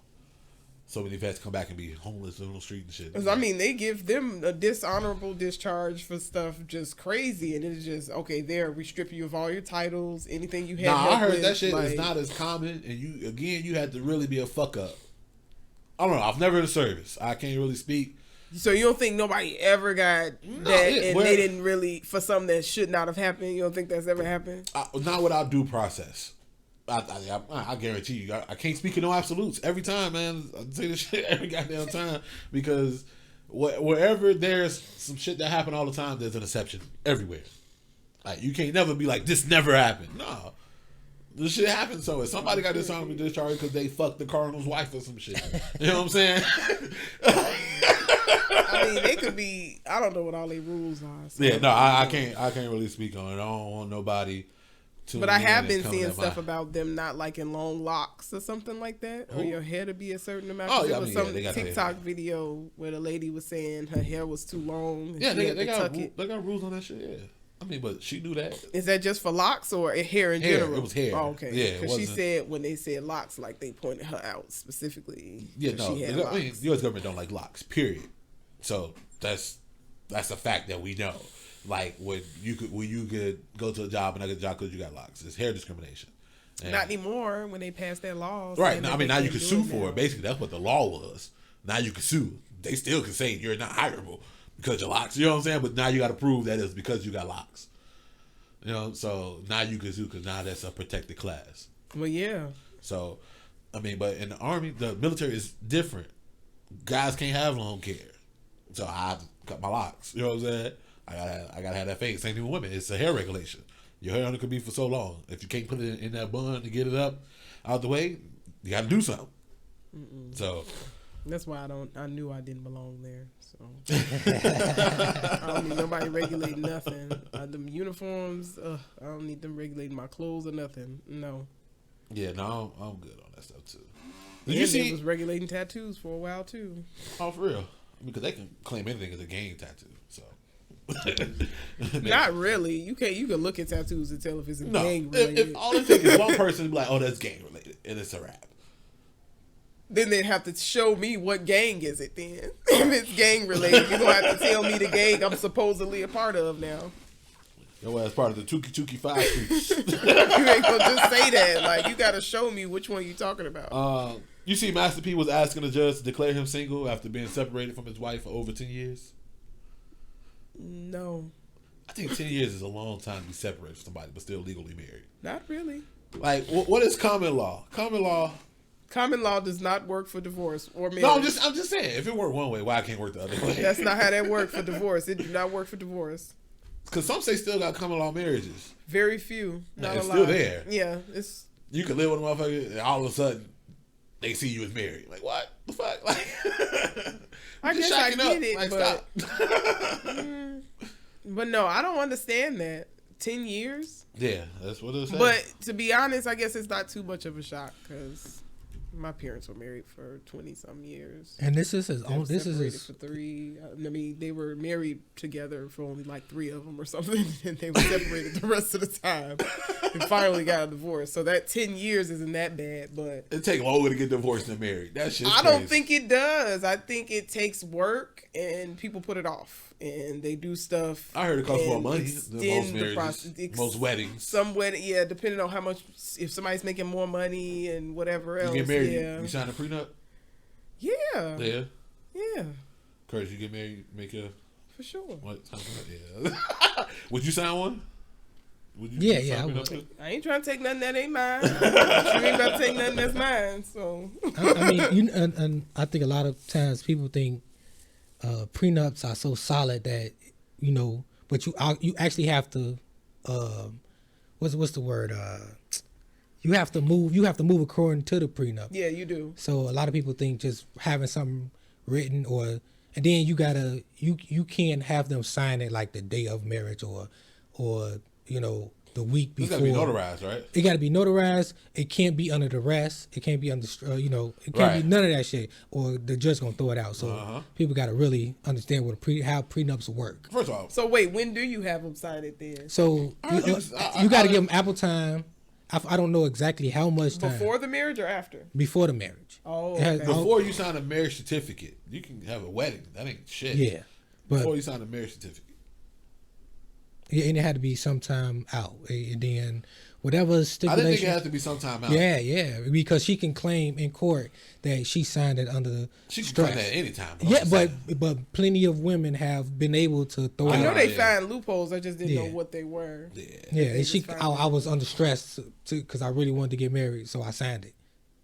So many vets come back and be homeless on the street and shit. Because, I mean, they give them a dishonorable discharge for stuff just crazy. And it's just, okay, we strip you of all your titles, anything you had. I heard that shit is not as common. And you had to really be a fuck up. I don't know. I've never in the service. I can't really speak. So you don't think nobody ever got they didn't really, for something that should not have happened? You don't think that's ever happened? Not without due process. I guarantee you, I can't speak in no absolutes every time, man. I say this shit every goddamn time because wherever there's some shit that happen all the time, there's an exception everywhere. Like you can't never be like this never happened. No, this shit happened. So if somebody got dishonorably discharged because they fucked the cardinal's wife or some shit, you know what I'm saying? I mean, they could be. I don't know what all their rules are. So I can't really speak on it. I don't want nobody. But I have been seeing stuff about them not liking long locks or something like that, or your hair to be a certain amount. There was some TikTok video where the lady was saying her hair was too long. Yeah, they got rules on that shit. Yeah, I mean, but she knew that. Is that just for locks or hair in general? It was hair. Oh, okay. Yeah, because she said when they said locks, like they pointed her out specifically. Yeah, no, I mean, the U.S. government don't like locks. Period. So that's a fact that we know. Like when you could go to a job and not get a job because you got locks. It's hair discrimination. And not anymore when they passed that law. Right. Now, I mean, now you can sue for it. Basically, that's what the law was. Now you can sue. They still can say you're not hireable because of your locks. You know what I'm saying? But now you got to prove that it's because you got locks. You know, so now you can sue because now that's a protected class. Well, yeah. So, I mean, but in the Army, the military is different. Guys can't have long hair. So I cut my locks. You know what I'm saying? I gotta have that fade. Same thing with women. It's a hair regulation. Your hair only could be for so long. If you can't put it in that bun to get it up out the way, you gotta do something. So that's why I knew I didn't belong there. So I don't need nobody regulating nothing. Them uniforms, I don't need them regulating my clothes or nothing. No. Yeah, no, I'm good on that stuff too. They was regulating tattoos for a while too. Oh, for real? Because they can claim anything as a gang tattoo. So. Not really. You can look at tattoos and tell if it's gang related. If all it takes is one person to be like, oh, that's gang related, and it's a rap. Then they'd have to show me what gang is it then. If it's gang related, you're going to have to tell me the gang I'm supposedly a part of now. Yo, as part of the Tuki 5 Streets. You ain't going to just say that. Like, you got to show me which one you're talking about. You see Master P was asking the judge to declare him single after being separated from his wife for over 10 years? No. I think 10 years is a long time to be separated from somebody but still legally married. Not really. Like, what is common law? Common law does not work for divorce or marriage. No, I'm just saying. If it worked one way, why can't it work the other way? That's not how that worked for divorce. It do not work for divorce. Because some say still got common law marriages. Very few. Not it's a lot. Still there. Yeah. It's. You can live with a motherfucker and all of a sudden they see you as married. Like, what the fuck? Like, I guess I get it, like, but but no, I don't understand that. 10 years? Yeah, that's what it says. But to be honest, I guess it's not too much of a shock because my parents were married for 20-some years. And this is his own. This is his for 3. I mean, they were married together for only like 3 of them or something, and they were separated the rest of the time, and finally got a divorce. So that 10 years isn't that bad, but it takes longer to get divorced than married. That shit's I don't think it does. I think it takes work, and people put it off. And they do stuff. I heard it costs more money than most marriages, most weddings. Some wedding, yeah, depending on how much. If somebody's making more money and whatever else, you get married. Yeah. You sign a prenup. Yeah. Yeah. Yeah. Curtis, you get married, make a. For sure. What? Yeah. Would you sign one? Would you yeah. I ain't trying to take nothing that ain't mine. You ain't about to take nothing that's mine. So. I mean, and I think a lot of times people think. Prenups are so solid that but you actually have to what's the word You have to move. You have to move according to the prenup. Yeah, you do. So a lot of people think just having something written and then you can't have them sign it like the day of marriage or the week before. It's got to be notarized, right? It got to be notarized. It can't be under duress. It can't be under, it can't be none of that shit, or the judge gonna throw it out. So people got to really understand how prenups work. First of all, so wait, when do you have them sign it then? So you got to give them ample time. I don't know exactly how much time. Before the marriage or after? Before the marriage. Oh, okay. Before you sign a marriage certificate, you can have a wedding. That ain't shit. Yeah, but before you sign a marriage certificate. Yeah, and it had to be sometime out, and then whatever stipulation. I didn't think it had to be sometime out. Yeah, because she can claim in court that she signed it under the She can stress. claim that anytime. Yeah, but plenty of women have been able to throw. I know they Yeah. find loopholes. I just didn't know what they were. Yeah, and I was under stress because I really wanted to get married, so I signed it.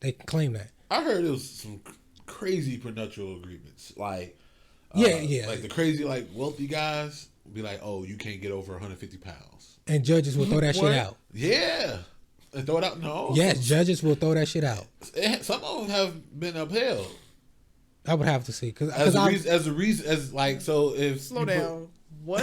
They can claim that. I heard it was some crazy prenuptial agreements, like like the crazy wealthy guys be like, oh, you can't get over 150 pounds, and judges will throw that shit out. Yeah, and throw it out. No, yes, judges will throw that shit out. Some of them have been upheld. I would have to see because Slow down. What?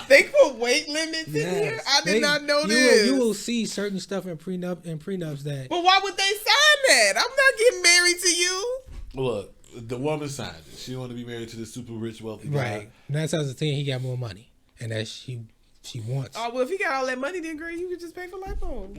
They put weight limits in here. I did not know this. You will see certain stuff in prenups that. But why would they sign that? I'm not getting married to you. Look, the woman signed it. She wanted to be married to this super rich, wealthy guy. Right. 9 times out of 10, he got more money, and that she wants. Oh well, if he got all that money, then girl, you could just pay for life on.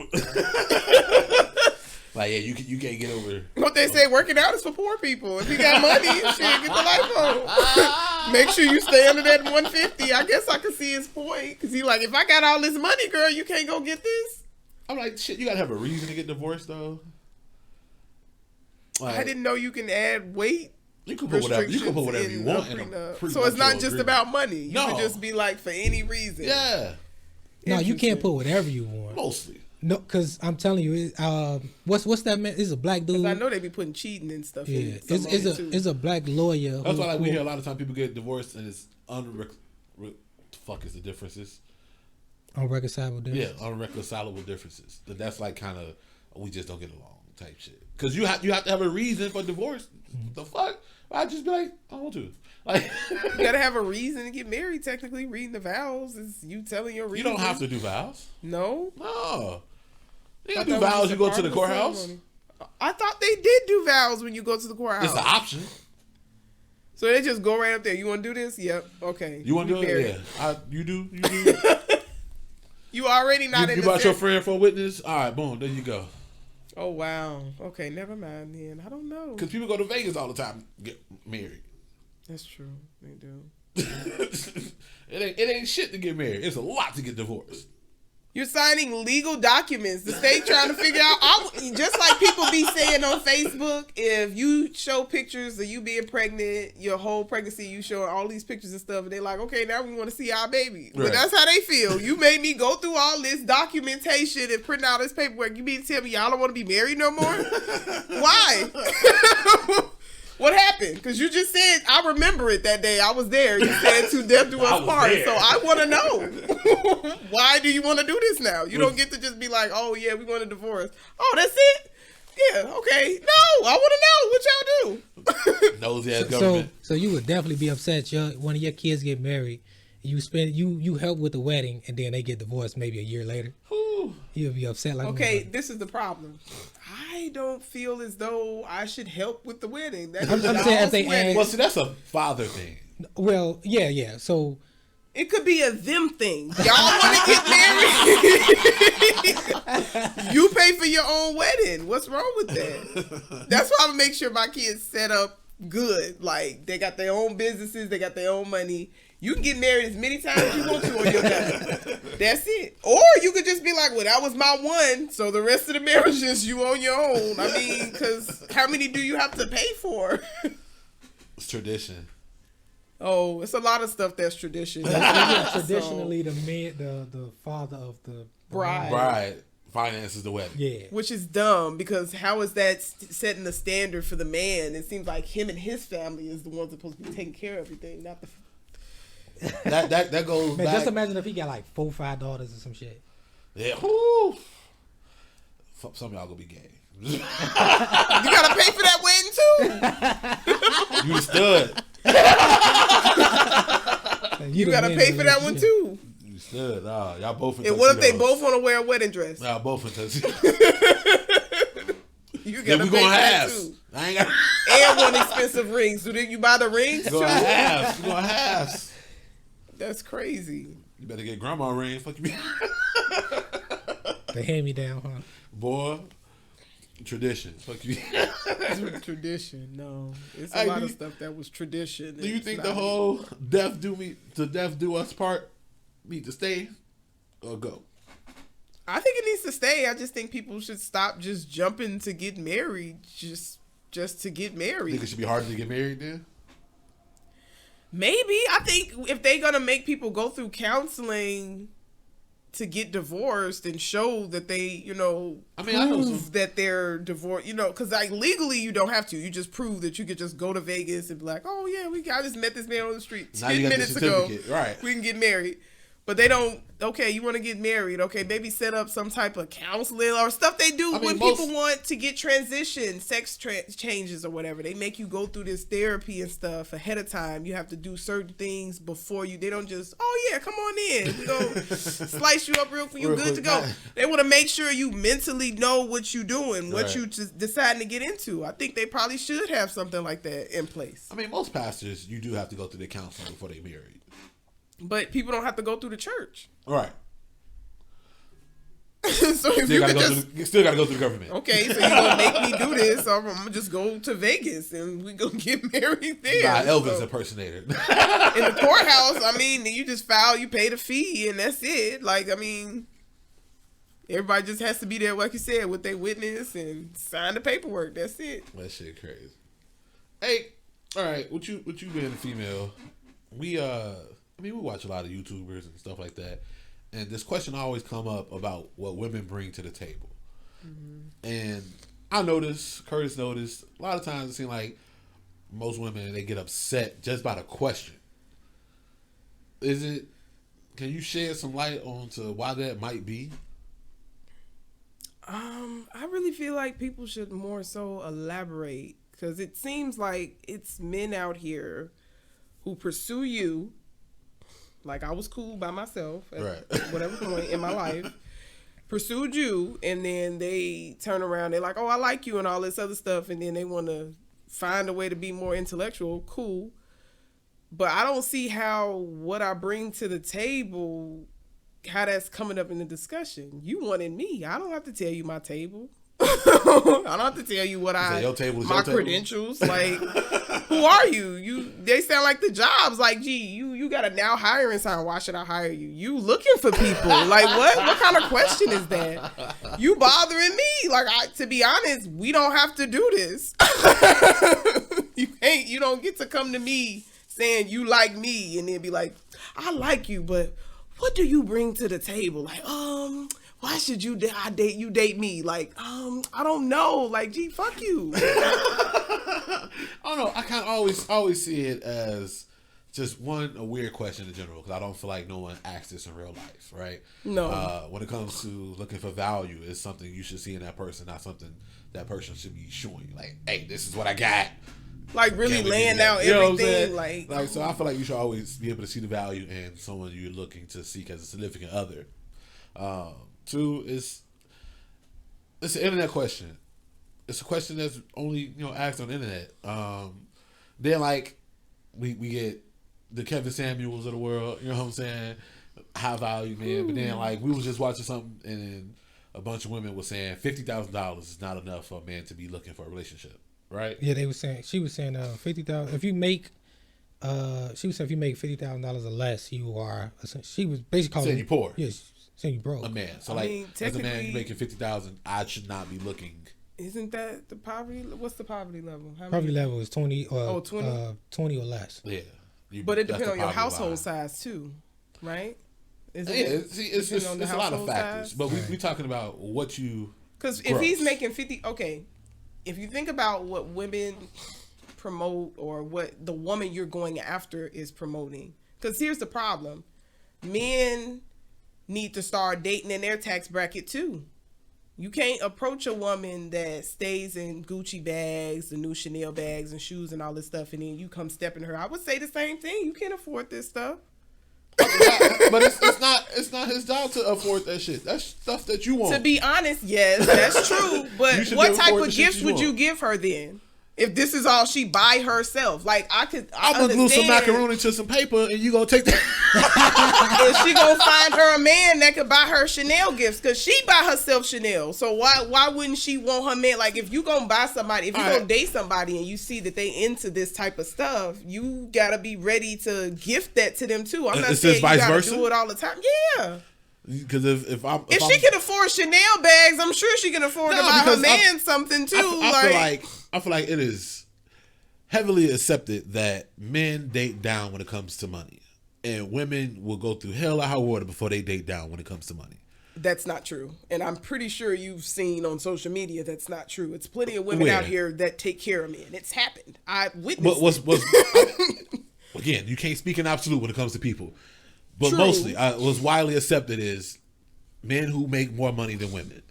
Like, yeah, you can't get over. What they say, working out is for poor people. If you got money, shit, get the life on. Make sure you stay under that 150. I guess I could see his point. Because he like, if I got all this money, girl, you can't go get this. I'm like, shit, you got to have a reason to get divorced, though. Like, I didn't know you can add weight. You can put whatever you want in a prenup. So it's not just agreement. About money. You can just be like, for any reason. Yeah. No, you can't put whatever you want. Mostly. No, because I'm telling you, what's that man? It's a black dude. I know they be putting cheating and stuff. Yeah, it's a black lawyer. That's why we hear a lot of times people get divorced and it's fuck is the differences? Unreconcilable differences. Yeah, unreconcilable differences. That's like kind of we just don't get along type shit. Because you have to have a reason for divorce. Mm-hmm. The fuck? I'd just be like, I don't want to. Like, you gotta have a reason to get married. Technically, reading the vows is you telling your reason. You don't have to do vows. No. You gotta do vows. You go to the courthouse. Ceremony. I thought they did do vows when you go to the courthouse. It's an option. So they just go right up there. You want to do this? Yep. Okay. You want to do it? Yeah. You do. You do. You already not in you the brought your friend for a witness? All right, boom. There you go. Oh, wow. Okay, never mind then. I don't know. Because people go to Vegas all the time to get married. That's true. They do. It ain't shit to get married. It's a lot to get divorced. You're signing legal documents. The state trying to figure out, just like people be saying on Facebook, if you show pictures of you being pregnant, your whole pregnancy, you showing all these pictures and stuff, and they're like, okay, now we want to see our baby. Right. But that's how they feel. You made me go through all this documentation and print out this paperwork. You mean to tell me y'all don't want to be married no more? Why? What happened? Because you just said, I remember it that day. I was there. You said to death do us part. So I want to know. Why do you want to do this now? You don't get to just be like, oh, yeah, we want a divorce. Oh, that's it? Yeah, okay. No, I want to know what y'all do. Nosy ass government. So you would definitely be upset one of your kids get married. You help with the wedding, and then they get divorced maybe a year later. You'll be upset like. Okay, this is the problem. I don't feel as though I should help with the wedding. I'm saying if they ask, well, see, that's a father thing. Well, yeah. So it could be a them thing. Y'all want to get married? You pay for your own wedding. What's wrong with that? That's why I'm gonna make sure my kids set up good. Like they got their own businesses, they got their own money. You can get married as many times as you want to on your time. That's it. Or you could just be like, well, that was my one, so the rest of the marriages you on your own. I mean, because how many do you have to pay for? It's tradition. Oh, it's a lot of stuff that's tradition. Traditionally, the father of the bride finances the wedding. Yeah. Which is dumb, because how is that setting the standard for the man? It seems like him and his family is the ones supposed to be taking care of everything, not the... that goes Man, back. just imagine if he got like 4 or 5 daughters or some shit. Yeah. Whoo. Some of y'all gonna be gay. You gotta pay for that wedding too. You stood. You gotta pay for that one too. You stood. Y'all both. And what if they both want to wear a wedding dress? Y'all both in tuxedos. You gotta we pay gonna for that have. too. I ain't got. And one expensive rings. So did you buy the rings too? You gonna have. That's crazy. You better get grandma a ring. Fuck you. They hand me down, huh? Boy. Tradition. Fuck you. Tradition. No, it's a lot of stuff that was tradition. Do you think the whole death do us part need to stay or go? I think it needs to stay. I just think people should stop just jumping to get married just to get married. Think it should be harder to get married then? Maybe. I think if they're gonna make people go through counseling to get divorced and show that they, prove that they're divorced, because like legally you don't have to. You just prove that you could just go to Vegas and be like, oh yeah, I just met this man on the street 10 minutes ago. Right. We can get married. But they don't, okay, you want to get married. Okay, maybe set up some type of counseling or stuff they do when people want to get transition, sex changes or whatever. They make you go through this therapy and stuff ahead of time. You have to do certain things before they don't just, oh yeah, come on in. We're going to slice you up real quick. You good to go. They want to make sure you mentally know what you're doing, what you deciding to get into. I think they probably should have something like that in place. I mean, most pastors, you do have to go through the counseling before they marry. But people don't have to go through the church. Right. So if you still gotta go through the government. Okay, so you're gonna make me do this, or I'm gonna just go to Vegas and we gonna get married there. Elvis impersonator. In the courthouse, I mean, you just file, you pay the fee, and that's it. Like, I mean, everybody just has to be there, like you said, with their witness and sign the paperwork. That's it. That shit crazy. Hey, all right, what you being a female? We watch a lot of YouTubers and stuff like that, and this question always come up about what women bring to the table. Mm-hmm. And I noticed, Curtis noticed, a lot of times it seems like most women, they get upset just by the question. Can you shed some light onto why that might be? I really feel like people should more so elaborate, because it seems like it's men out here who pursue you. Like, I was cool by myself at whatever point in my life, pursued you, and then they turn around, they're like, oh, I like you and all this other stuff, and then they want to find a way to be more intellectual. Cool. But I don't see how what I bring to the table, how that's coming up in the discussion. You wanted me. I don't have to tell you my table. I don't have to tell you what my credentials. Like, who are you? They sound like the jobs. Like, gee, you got a now hiring sign. Why should I hire you? You looking for people? Like, what kind of question is that? You bothering me? Like, to be honest, we don't have to do this. You don't get to come to me saying you like me and then be like, I like you, but what do you bring to the table? Like, why should you date me? Like, I don't know. Like, gee, fuck you. I don't know. I kind of always see it as just a weird question in general, because I don't feel like no one asks this in real life, right? No. When it comes to looking for value, it's something you should see in that person, not something that person should be showing you. Like, hey, this is what I got. Like, really laying out everything. Like, so I feel like you should always be able to see the value in someone you're looking to seek as a significant other. Two, it's an internet question. It's a question that's only asked on the internet. Then like we get the Kevin Samuels of the world. You know what I'm saying? High value man. But then like we was just watching something and then a bunch of women were saying $50,000 is not enough for a man to be looking for a relationship. Right? Yeah, she was saying $50,000. If you make she was saying if you make $50,000 or less, you are. She was basically calling saying you poor. Yes. Saying you broke. A man. So as a man, you making $50,000, I should not be looking. Isn't that the poverty? What's the poverty level? Poverty level is 20 or 20 or less. Yeah. But it depends on your household size too, right? It's a lot of factors. But we talking about what you. Because if he's making 50, okay. If you think about what women promote or what the woman you're going after is promoting, because here's the problem: men need to start dating in their tax bracket too. You can't approach a woman that stays in Gucci bags, the new Chanel bags and shoes and all this stuff, and then you come stepping her. I would say the same thing. You can't afford this stuff. But it's not his job to afford that shit. That's stuff that you want. To be honest, yes, that's true. But what type of gifts would you give her then? If this is all she buy herself, like I'm gonna glue some macaroni to some paper, and you gonna take that. And she gonna find her a man that could buy her Chanel gifts, cause she buy herself Chanel. So why wouldn't she want her man? Like if you gonna buy somebody, if you gonna date somebody, and you see that they into this type of stuff, you gotta be ready to gift that to them too. I'm not saying you gotta do it all the time. Yeah. Because if she can afford Chanel bags, I'm sure she can afford to buy her man something too. I feel like it is heavily accepted that men date down when it comes to money, and women will go through hell or high water before they date down when it comes to money. That's not true, and I'm pretty sure you've seen on social media that's not true. It's plenty of women out here that take care of men. It's happened. I witnessed. Again, you can't speak in absolute when it comes to people. But mostly, what's widely accepted is men who make more money than women,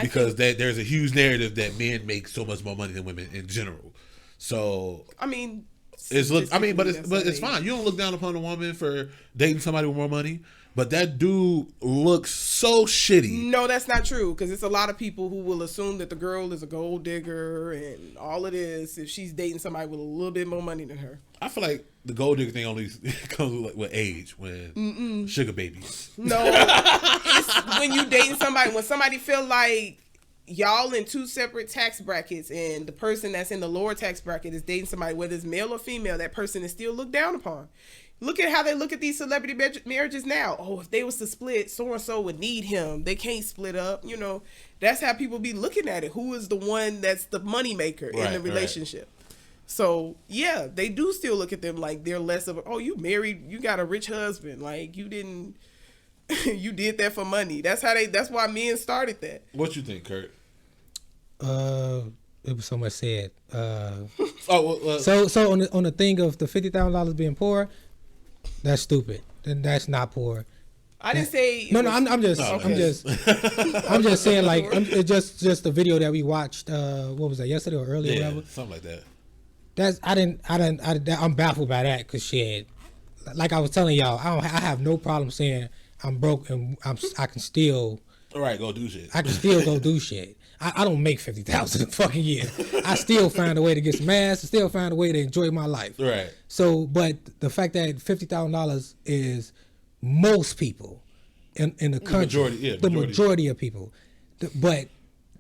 because there's a huge narrative that men make so much more money than women in general. So I mean, but it's fine. You don't look down upon a woman for dating somebody with more money. But that dude looks so shitty. No, that's not true. Because it's a lot of people who will assume that the girl is a gold digger and all it is if she's dating somebody with a little bit more money than her. I feel like the gold digger thing only comes with age, when sugar babies. No, it's when you dating somebody, when somebody feel like y'all in two separate tax brackets and the person that's in the lower tax bracket is dating somebody, whether it's male or female, that person is still looked down upon. Look at how they look at these celebrity marriages now. Oh, if they was to split, so-and-so would need him. They can't split up. You know, that's how people be looking at it. Who is the one that's the money maker in the relationship? Right. So, yeah, they do still look at them like they're less of a, you married, you got a rich husband. Like, you didn't, you did that for money. That's why men started that. What you think, Kurt? It was so much said. So on the thing of the $50,000 being poor, that's stupid. Then that's not poor. I didn't say. I'm just saying, like, it's just the video that we watched. What was that, yesterday or earlier? Yeah, whatever. Something like that. I'm baffled by that, because shit, like I was telling y'all, I have no problem saying I'm broke and I can still. All right, go do shit. I can still go do shit. I don't make $50,000 a fucking year. I still find a way to get some ass. I still find a way to enjoy my life. Right. So, but the fact that $50,000 is most people in the country, the majority of people, but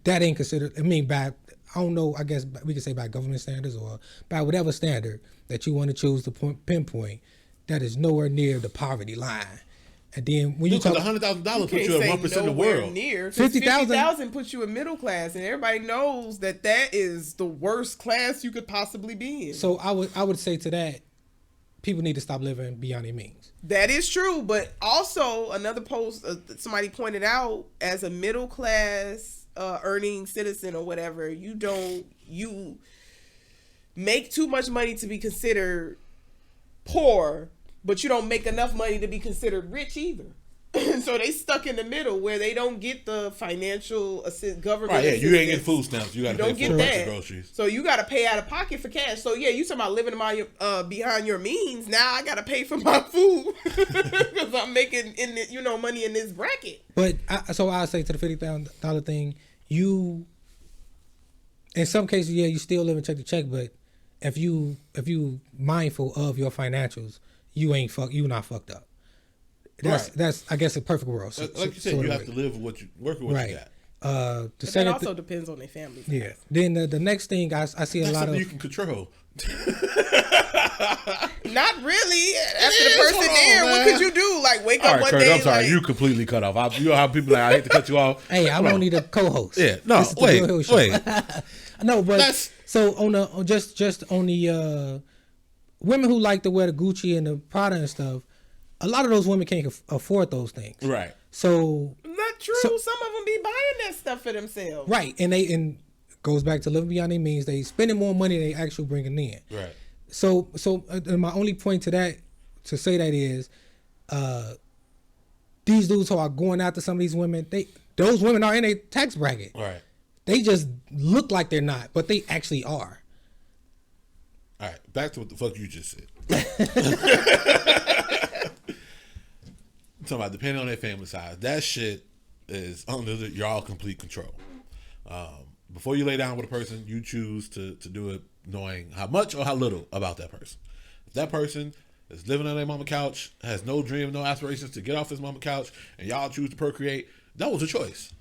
that ain't considered. I mean, I don't know. I guess we could say by government standards or by whatever standard that you want to choose to pinpoint, that is nowhere near the poverty line. And then when you talk $100,000 puts you at 1% of the world. Near 50,000 puts you in middle class, and everybody knows that is the worst class you could possibly be in. So I would say to that, people need to stop living beyond their means. That is true, but also another post somebody pointed out, as a middle class earning citizen or whatever, you make too much money to be considered poor, but you don't make enough money to be considered rich either. So they stuck in the middle where they don't get the financial government. Right, yeah, you ain't getting food stamps. You got to pay for the groceries. So you got to pay out of pocket for cash. So yeah, you talking about living behind your means. Now I got to pay for my food because I'm making money in this bracket. But so I say to the $50,000 thing, you in some cases, yeah, you still living check to check, but if you mindful of your financials, you not fucked up. That's I guess a perfect world. So, like you said, you have to live with what you work with what you got. But that also depends on their family. Yeah. Then the next thing I see a lot of you can control. Not really. After the person there, what could you do? Like wake up one Kurt, day. I'm sorry, you completely cut off. You know how people I hate to cut you off. Hey, I'm only the co-host. Yeah. No, wait. No, but so on the women who like to wear the Gucci and the Prada and stuff, a lot of those women can't afford those things. Right. So not true. Some of them be buying that stuff for themselves. Right, and goes back to living beyond their means. They spending more money than they actually bringing in. Right. So my only point to say that is, these dudes who are going after some of these women, those women are in a tax bracket. Right. They just look like they're not, but they actually are. All right, back to what the fuck you just said. Talking about depending on their family size, that shit is under y'all complete control. Before you lay down with a person, you choose to do it knowing how much or how little about that person. If that person is living on their mama couch, has no dream, no aspirations to get off his mama couch, and y'all choose to procreate, that was a choice.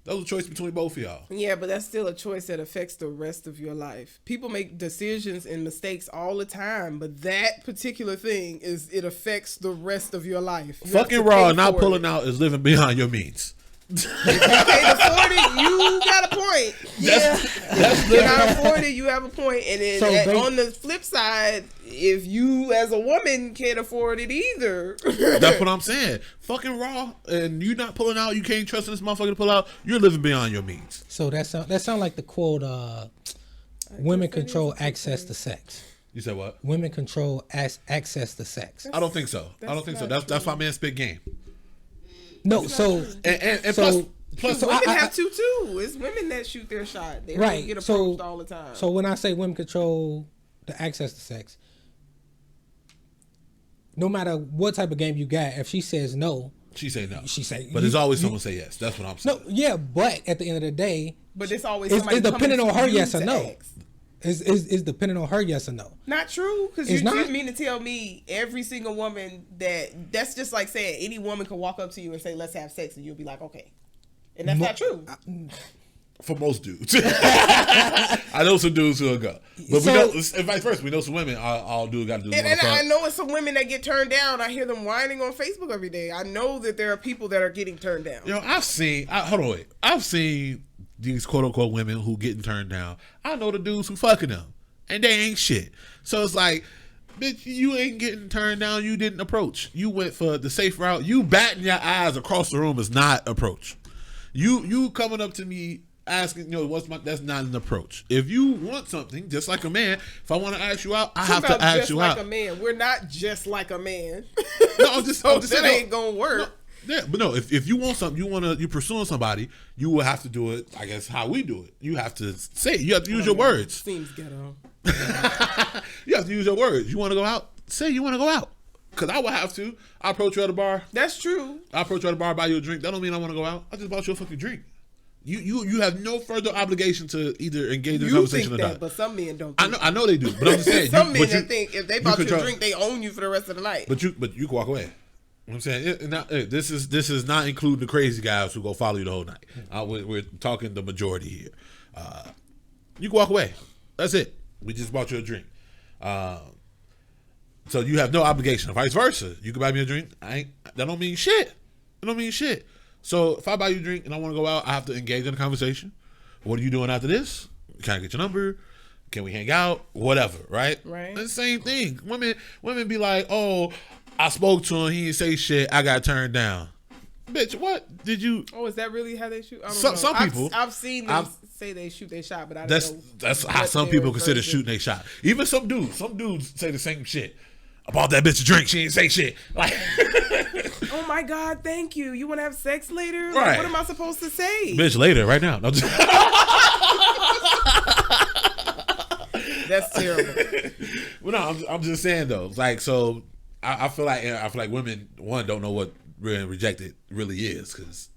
That was a choice between both of y'all. Yeah, but that's still a choice that affects the rest of your life. People make decisions and mistakes all the time, but that particular thing it affects the rest of your life. You fucking raw and not pulling out is living beyond your means. If you can't afford it, you got a point. If you cannot afford it, you have a point. And then on the flip side, if you as a woman can't afford it either. That's what I'm saying. Fucking raw and you not pulling out, you can't trust this motherfucker to pull out, you're living beyond your means. So that sound like the quote, women control access to sex. You said what? Women control access to sex. I don't think so. That's my man spit game. No, so plus women have to too. It's women that shoot their shot. They don't get approached all the time. So when I say women control the access to sex, no matter what type of game you got, if she says no, she say no. She say, but there's always someone say yes. That's what I'm saying. No, yeah, but at the end of the day, but it's always it's depending on her yes or no. Ask. Is depending on her yes or no. Not true, because you mean to tell me every single woman that's just like saying any woman can walk up to you and say let's have sex and you'll be like okay, and that's not true. For most dudes, I know some dudes who'll go, but we know, and vice versa. We know some women. All dudes got to do. And I know it's some women that get turned down. I hear them whining on Facebook every day. I know that there are people that are getting turned down. You know, I've seen these quote unquote women who getting turned down. I know the dudes who fucking them, and they ain't shit. So it's like, bitch, you ain't getting turned down. You didn't approach. You went for the safe route. You batting your eyes across the room is not approach. You coming up to me asking, that's not an approach. If you want something, just like a man, if I want to ask you out, I have to ask you out. Just like a man. We're not just like a man. No, I'm just saying that ain't gonna work. No, yeah, but no, if you want something, you're pursuing somebody, you will have to do it, I guess, how we do it. You have to say it. You have to use your words. Seems ghetto. You have to use your words. You want to go out? Say you want to go out. Because I would have to. I approach you at a bar. That's true. I approach you at a bar, buy you a drink. That don't mean I want to go out. I just bought you a fucking drink. You have no further obligation to either engage in a conversation or not. But some men don't think I know they do, but I'm just saying. Some men that think if they bought you a drink, they own you for the rest of the night. But you can walk away. You know what I'm saying? This is not including the crazy guys who go follow you the whole night. We're talking the majority here. You can walk away. That's it. We just bought you a drink. So you have no obligation. Vice versa. You can buy me a drink. That don't mean shit. It don't mean shit. So if I buy you a drink and I want to go out, I have to engage in a conversation. What are you doing after this? Can I get your number? Can we hang out? Whatever, right? Right. The same thing. Women be like, oh, I spoke to him. He didn't say shit. I got turned down. Bitch, what did you? Oh, is that really how they shoot? I don't know. Some people. I've seen them say they shoot their shot, but I don't know. That's how some people consider shooting their shot. Even some dudes. Some dudes say the same shit. I bought that bitch a drink. She didn't say shit. Like, oh my God, thank you. You want to have sex later? Right. Like, what am I supposed to say? Bitch, later, right now. No, that's terrible. Well, no, I'm just saying though. Like, so I feel like women don't know what rejected really is, because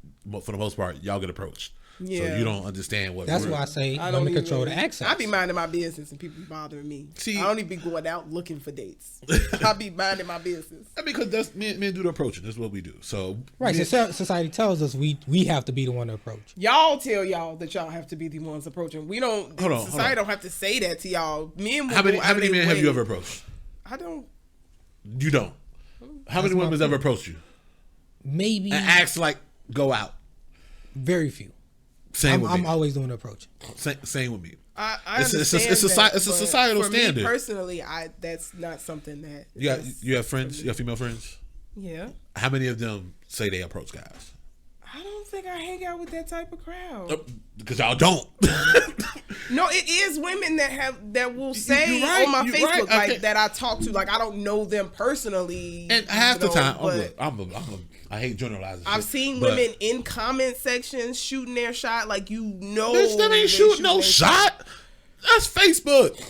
for the most part, y'all get approached. Yeah. So you don't understand what. That's why I say women control the access. I be minding my business and people be bothering me. See, I don't even be going out looking for dates. I be minding my business. I mean, because that's men do the approaching. That's what we do. So right. So society tells us we have to be the one to approach. Y'all tell y'all that y'all have to be the ones approaching. We don't. Society don't have to say that to y'all. Men. How many men have you ever approached? I don't. You don't. How many women has ever approached you? Maybe. And asked like, go out. Very few. I'm always doing the approach. Same with me. I understand it's a societal standard. Me personally, that's not something that. You have friends. You have female friends. Yeah. How many of them say they approach guys? I don't think I hang out with that type of crowd. Because y'all don't. No, it is women that will say on my Facebook like that I talk to. Like I don't know them personally. And half the time, I hate generalizing. I've seen women in comment sections shooting their shot. Like bitch, that ain't shooting no shot. That's Facebook.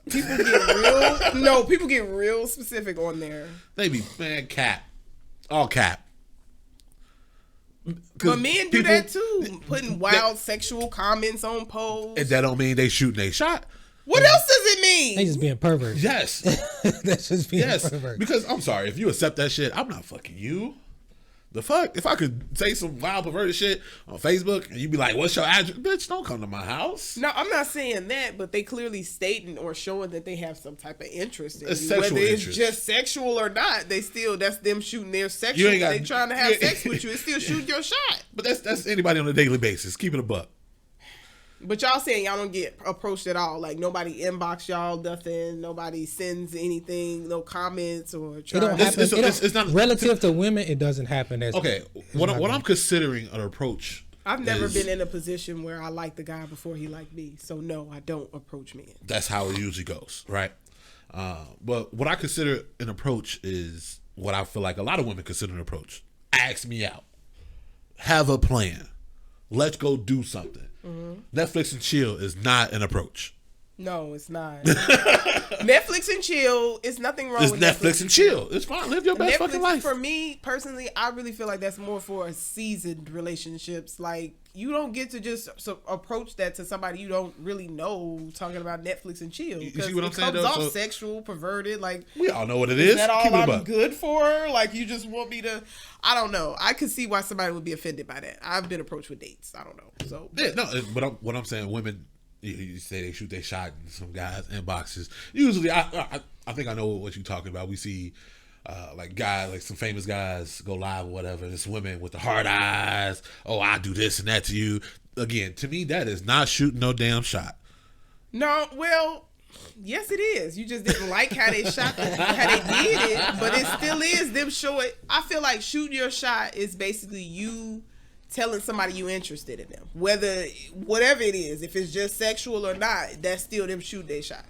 People get real. No, people get real specific on there. They be cap, all cap. But men do that too, putting wild sexual comments on posts. And that don't mean they shooting a shot. What else does it mean? They just being perverts. Yes. That's just being perverts. Because I'm sorry, if you accept that shit, I'm not fucking you. The fuck? If I could say some wild perverted shit on Facebook and you be like, what's your address? Bitch, don't come to my house. No, I'm not saying that, but they clearly stating or showing that they have some type of interest in you. Whether it's just sexual or not, that's them shooting their sexual. They trying to have sex with you. It's still shooting your shot. But that's anybody on a daily basis. Keep it a buck. But y'all saying y'all don't get approached at all. Like nobody inbox y'all nothing. Nobody sends anything. No comments or. It don't happen. It's not relative to women. It doesn't happen. What I'm considering an approach. I've never been in a position where I like the guy before he liked me. So no, I don't approach men. That's how it usually goes, right? But what I consider an approach is what I feel like a lot of women consider an approach. Ask me out. Have a plan. Let's go do something. Mm-hmm. Netflix and chill is not an approach. No, it's not. Netflix and chill, it's nothing wrong with Netflix and chill. It's fine. Live your best fucking life. For me, personally, I really feel like that's more for seasoned relationships. Like, you don't get to just approach that to somebody you don't really know talking about Netflix and chill. You see what I'm saying? It comes off sexual, perverted. Like, we all know what it is. Is that all I'm good for? Like, you just want me to... I don't know. I could see why somebody would be offended by that. I've been approached with dates. I don't know. So yeah, no. But what I'm saying, women... You say they shoot their shot in some guys' inboxes. Usually, I think I know what you're talking about. We see like guys, like some famous guys go live or whatever. And it's women with the hard eyes. Oh, I do this and that to you. Again, to me, that is not shooting no damn shot. No, well, yes, it is. You just didn't like how they shot, how they did it, but it still is them showing. I feel like shooting your shot is basically you telling somebody you interested in them, whatever it is, if it's just sexual or not, that's still them shooting their shot.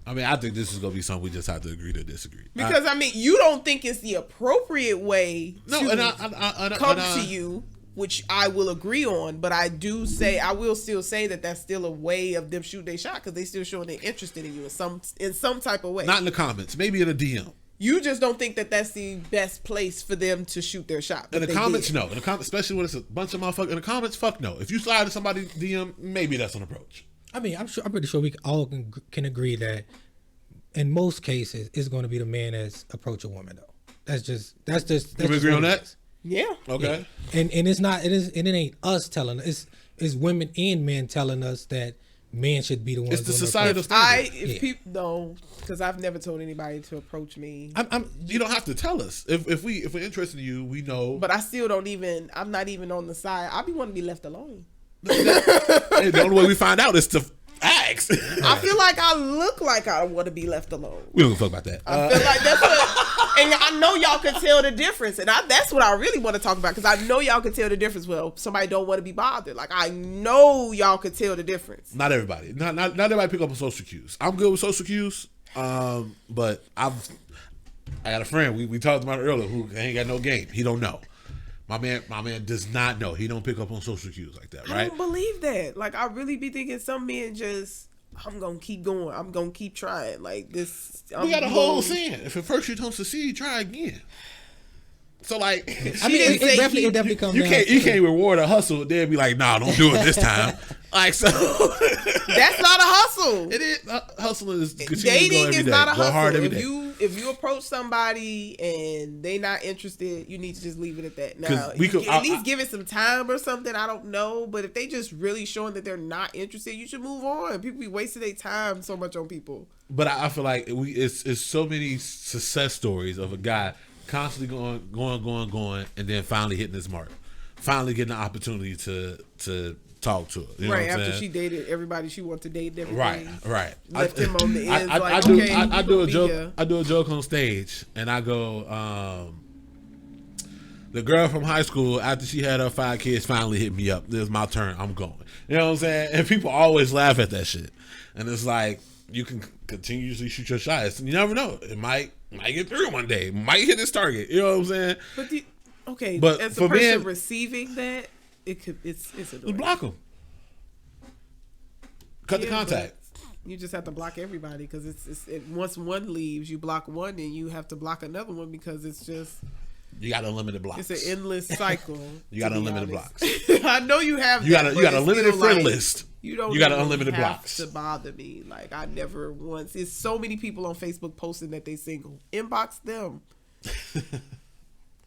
I mean, I think this is gonna be something we just have to agree to disagree. Because I mean, you don't think it's the appropriate way to come to you, which I will agree on. But I will still say that that's still a way of them shooting their shot because they still showing they're interested in you in some type of way. Not in the comments, maybe in a DM. You just don't think that that's the best place for them to shoot their shot. In the comments, no. In the comments, especially when it's a bunch of motherfuckers. In the comments, fuck no. If you slide to somebody's DM, maybe that's an approach. I mean, I'm pretty sure we all can agree that in most cases, it's going to be the man that's approach a woman though. That's just. Can we agree on that? Yeah. Okay. Yeah. And it's not. It ain't us telling. It's women and men telling us that. Men should be the ones. It's the societal standard. People don't, because I've never told anybody to approach me. You don't have to tell us. If we're interested in you, we know. But I still don't even. I'm not even on the side. I be wanting to be left alone. The only way we find out is to ask. I feel like I look like I want to be left alone. We don't give a fuck about that. I feel like that's what. And I know y'all can tell the difference, and that's what I really want to talk about because I know y'all can tell the difference. Well, somebody don't want to be bothered. Like I know y'all can tell the difference. Not everybody. Not everybody pick up on social cues. I'm good with social cues, but I got a friend we talked about it earlier who ain't got no game. He don't know. My man does not know. He don't pick up on social cues like that, right? I don't believe that. Like I really be thinking some men just. I'm gonna keep going. I'm gonna keep trying. Like this. We got a whole saying. If at first you don't succeed, try again. So like, I mean, it definitely comes. You can't reward a hustle. They'll be like, nah, don't do it this time. Like so. That's not a hustle. It is. Hustling is dating is not a hustle. Hard every day. If you approach somebody and they not interested, you need to just leave it at that. Now, at least give it some time or something. I don't know, but if they just really showing that they're not interested, you should move on. People be wasting their time so much on people. But I feel like it's so many success stories of a guy constantly going, and then finally hitting his mark, finally getting the opportunity to talk to her. You know right what I'm after saying? she dated everybody she wanted to date. And everything. Right. Left him on the end. I do a joke on stage, and I go, The girl from high school, after she had her 5 kids, finally hit me up. This is my turn. I'm going. You know what I'm saying? And people always laugh at that shit. And it's like, you can continuously shoot your shots. You never know. It might get through one day. Might hit its target. You know what I'm saying? But as a person receiving that, it's annoying. You block them. Cut the contact. You just have to block everybody because it's once one leaves, you block one, and you have to block another one because it's just. You got unlimited blocks. It's an endless cycle. You got unlimited blocks. I know you have. You got a limited friend list. You don't. You got unlimited blocks. To bother me, like I never once. It's so many people on Facebook posting that they single. Inbox them.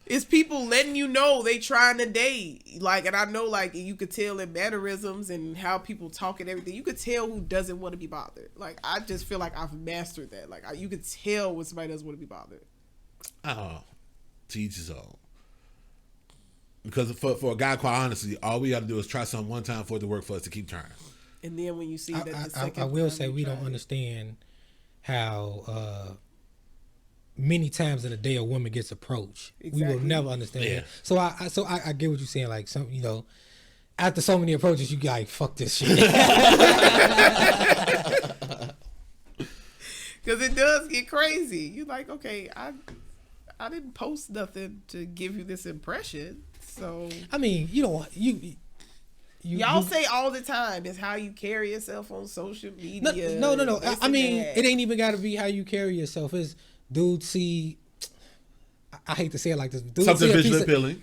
It's people letting you know they trying to date. Like, and I know, like, you could tell in mannerisms and how people talk and everything. You could tell who doesn't want to be bothered. Like, I just feel like I've mastered that. Like, you could tell when somebody doesn't want to be bothered. Oh, to each his own. Because for a guy, quite honestly, all we got to do is try something one time for it to work for us to keep trying. And then when you see that the second I will say we don't understand how many times in a day a woman gets approached. Exactly. We will never understand that. So I get what you're saying. Like, some, you know, after so many approaches, you like, fuck this shit. Because it does get crazy. You're like, okay, I didn't post nothing to give you this impression. So I mean, y'all say all the time is how you carry yourself on social media. No. I mean, it ain't even got to be how you carry yourself. It's dude see. I hate to say it like this. Dude something visually appealing.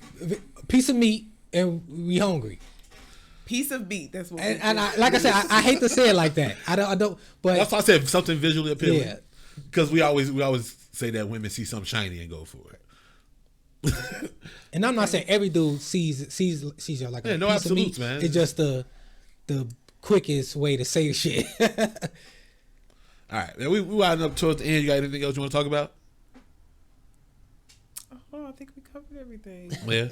Piece of meat and we hungry. Piece of meat. That's what. And like I said, I hate to say it like that. I don't. But that's why I said something visually appealing. Yeah. Because we always say that women see something shiny and go for it. And I'm not saying every dude sees you like a no piece absolutes, of meat. man. It's just the quickest way to say shit. All right, man, we winding up towards the end. You got anything else you want to talk about? Oh, I think we covered everything. Yeah.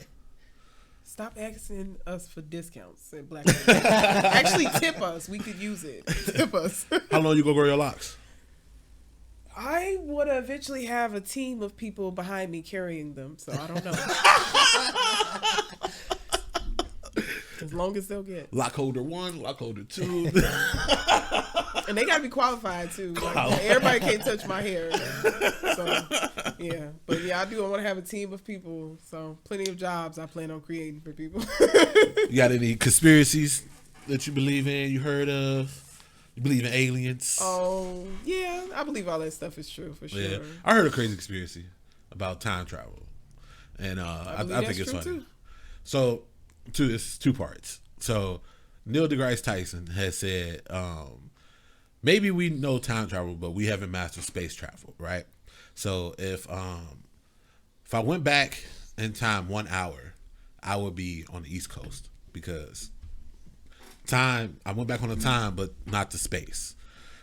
Stop asking us for discounts at Black Friday. Actually, tip us. We could use it. Tip us. How long you gonna grow your locks? I would eventually have a team of people behind me carrying them, so I don't know. As long as they'll get. Lock holder 1, lock holder 2. And they gotta be qualified too. Like, everybody can't touch my hair. So yeah. But yeah, I want to have a team of people. So plenty of jobs I plan on creating for people. You got any conspiracies that you believe in, you heard of? You believe in aliens? Oh, yeah. I believe all that stuff is true, for sure. Yeah. I heard a crazy conspiracy about time travel. And I think it's funny. Too. So, it's 2 parts. So, Neil deGrasse Tyson has said, maybe we know time travel, but we haven't mastered space travel, right? So, if I went back in time 1 hour, I would be on the East Coast because... I went back on the time, but not to space.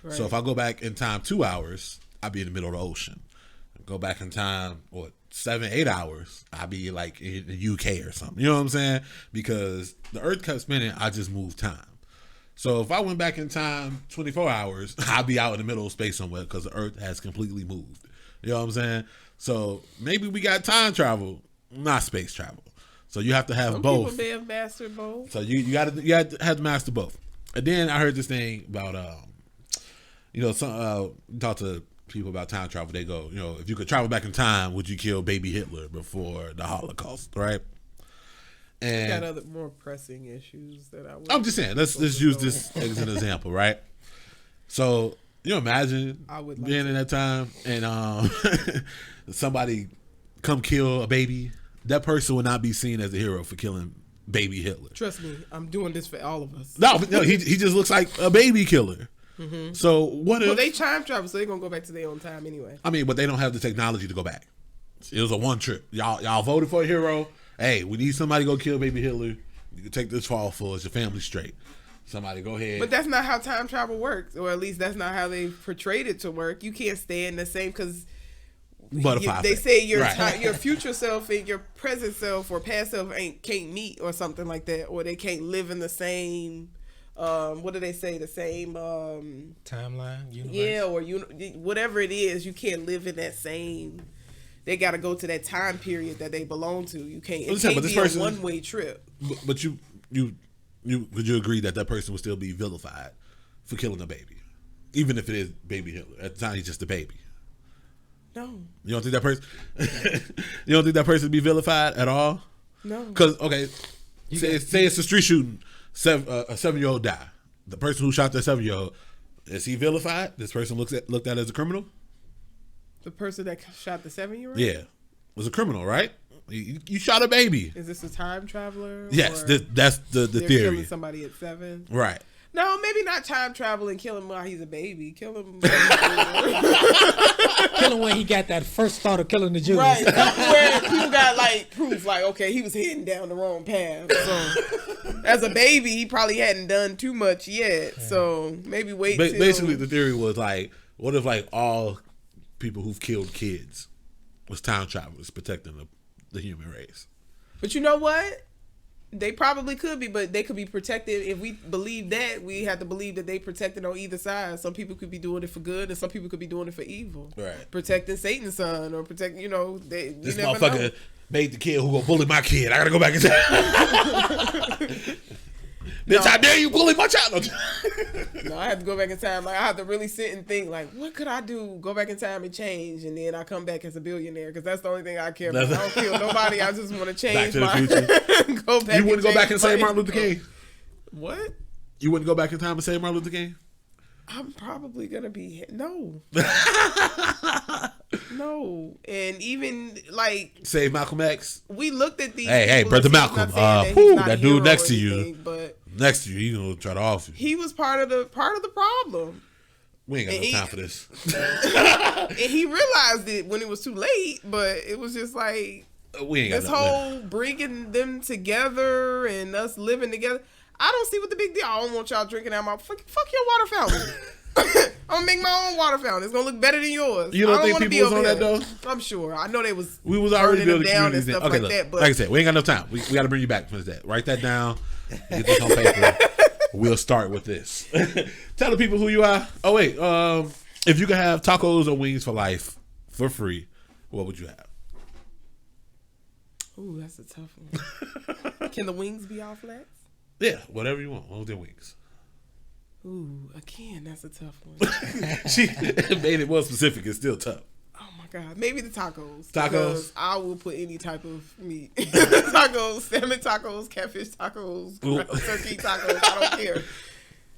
Right. So if I go back in time 2 hours, I'd be in the middle of the ocean. Go back in time, 7-8 hours, I'd be like in the UK or something. You know what I'm saying? Because the Earth kept spinning, I just moved time. So if I went back in time 24 hours, I'd be out in the middle of space somewhere because the Earth has completely moved. You know what I'm saying? So maybe we got time travel, not space travel. So you have to have both. Some people may have mastered both. So you have to master both. And then I heard this thing about talk to people about time travel. They go, if you could travel back in time, would you kill baby Hitler before the Holocaust, right? And got other more pressing issues that I'm just saying. Let's use this as an example, right? So imagine being in that time and somebody come kill a baby. That person will not be seen as a hero for killing baby Hitler. Trust me, I'm doing this for all of us. No, he just looks like a baby killer. Mm-hmm. So what if... Well, they time travel, so they're going to go back to their own time anyway. I mean, but they don't have the technology to go back. It was a one trip. Y'all voted for a hero. Hey, we need somebody to go kill baby Hitler. You can take this fall for us. Your family straight. Somebody go ahead. But that's not how time travel works. Or at least that's not how they portrayed it to work. You can't stay in the same... because they say your future self and your present self or past self can't meet or something like that, or they can't live in the same what do they say, the same timeline, universe? Yeah, or whatever it is, you can't live in that same they got to go to that time period that they belong to. You can't. It can't be a one-way trip. But you would you agree that person would still be vilified for killing a baby, even if it is baby Hitler? At the time, he's just a baby. No. You don't think that person? You don't think that person would be vilified at all? No. Because say it's a street shooting, a 7-year-old die. The person who shot that 7-year-old, is he vilified? This person looked at as a criminal. The person that shot the 7-year-old? Yeah, was a criminal, right? You shot a baby. Is this a time traveler? Yes, that's the theory. Killing somebody at 7, right? No, maybe not time travel and kill him while he's a baby. Kill him. Kill him when he got that first thought of killing the Jews. Right. Where people got like proof, like, okay, he was heading down the wrong path. So as a baby, he probably hadn't done too much yet. Yeah. So maybe wait. Basically, the theory was like, what if like all people who've killed kids was time travelers protecting the human race? But you know what? They probably could be, but they could be protected. If we believe that, we have to believe that they protected on either side. Some people could be doing it for good, and some people could be doing it for evil. Right. Protecting Satan's son, or protecting, this motherfucker made the kid who gonna bully my kid. I gotta go back in time. Bitch, I dare you bully my child. No, I have to go back in time. Like, I have to really sit and think, like, what could I do? Go back in time and change, and then I come back as a billionaire, because that's the only thing I care about. I don't kill nobody. I just want to change back to the future. Go back. You wouldn't go back and save Martin Luther King? What? You wouldn't go back in time and save Martin Luther King? I'm probably gonna be no. No, and even like save Malcolm X. We looked at these. Hey, brother Malcolm. That dude next to you. But next to you, gonna try to off you. He was part of the problem. We ain't got no time for this. And he realized it when it was too late. But it was just like we ain't got this whole bringing them together and us living together. I don't see what the big deal. I don't want y'all drinking out my fuck your water fountain. I'm gonna make my own water fountain. It's gonna look better than yours. You don't think people was on that though? I'm sure. I know they was. We was already building down and stuff like look, that. But like I said, we ain't got enough time. We got to bring you back for that. Write that down. Get this on paper. We'll start with this. Tell the people who you are. Oh wait, if you could have tacos or wings for life for free, what would you have? Ooh, that's a tough one. Can the wings be all flats? Yeah, whatever you want. As long as they're wings. Ooh, again, that's a tough one. She made it more specific. It's still tough. Oh my God. Maybe the tacos. Tacos? I will put any type of meat. Tacos, salmon tacos, catfish tacos, turkey tacos. I don't care.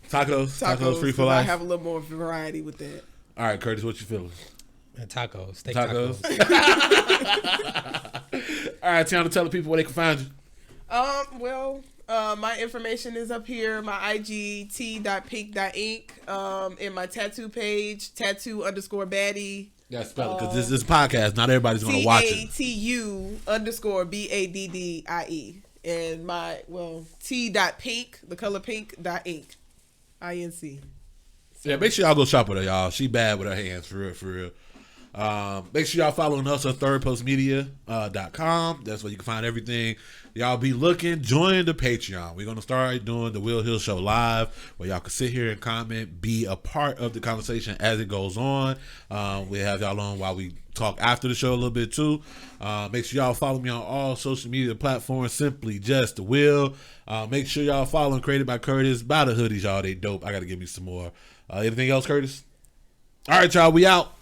Tacos free for life. I have a little more variety with that. All right, Curtis, what you feeling? Tacos. Steak tacos. All right, Tionna, tell the people where they can find you. My information is up here. My IG, t.pink.ink. And my tattoo page, tattoo_baddie. Yeah, spell it, because this is a podcast. Not everybody's going to watch it. TATU_BADDIE. And my, t.pink, the color pink.ink. INC. Yeah, make sure y'all go shop with her, y'all. She bad with her hands, for real, for real. Make sure y'all following us on thirdpostmedia.com. That's where you can find everything. Y'all be looking. Join the Patreon. We're going to start doing the Will Hill Show live, where y'all can sit here and comment, be a part of the conversation as it goes on. We have y'all on while we talk after the show a little bit too. Make sure y'all follow me on all social media platforms. Simply Just the Will. Make sure y'all following Created by Curtis. Buy the hoodies, y'all. They dope. I got to give me some more. Anything else, Curtis? All right, y'all. We out.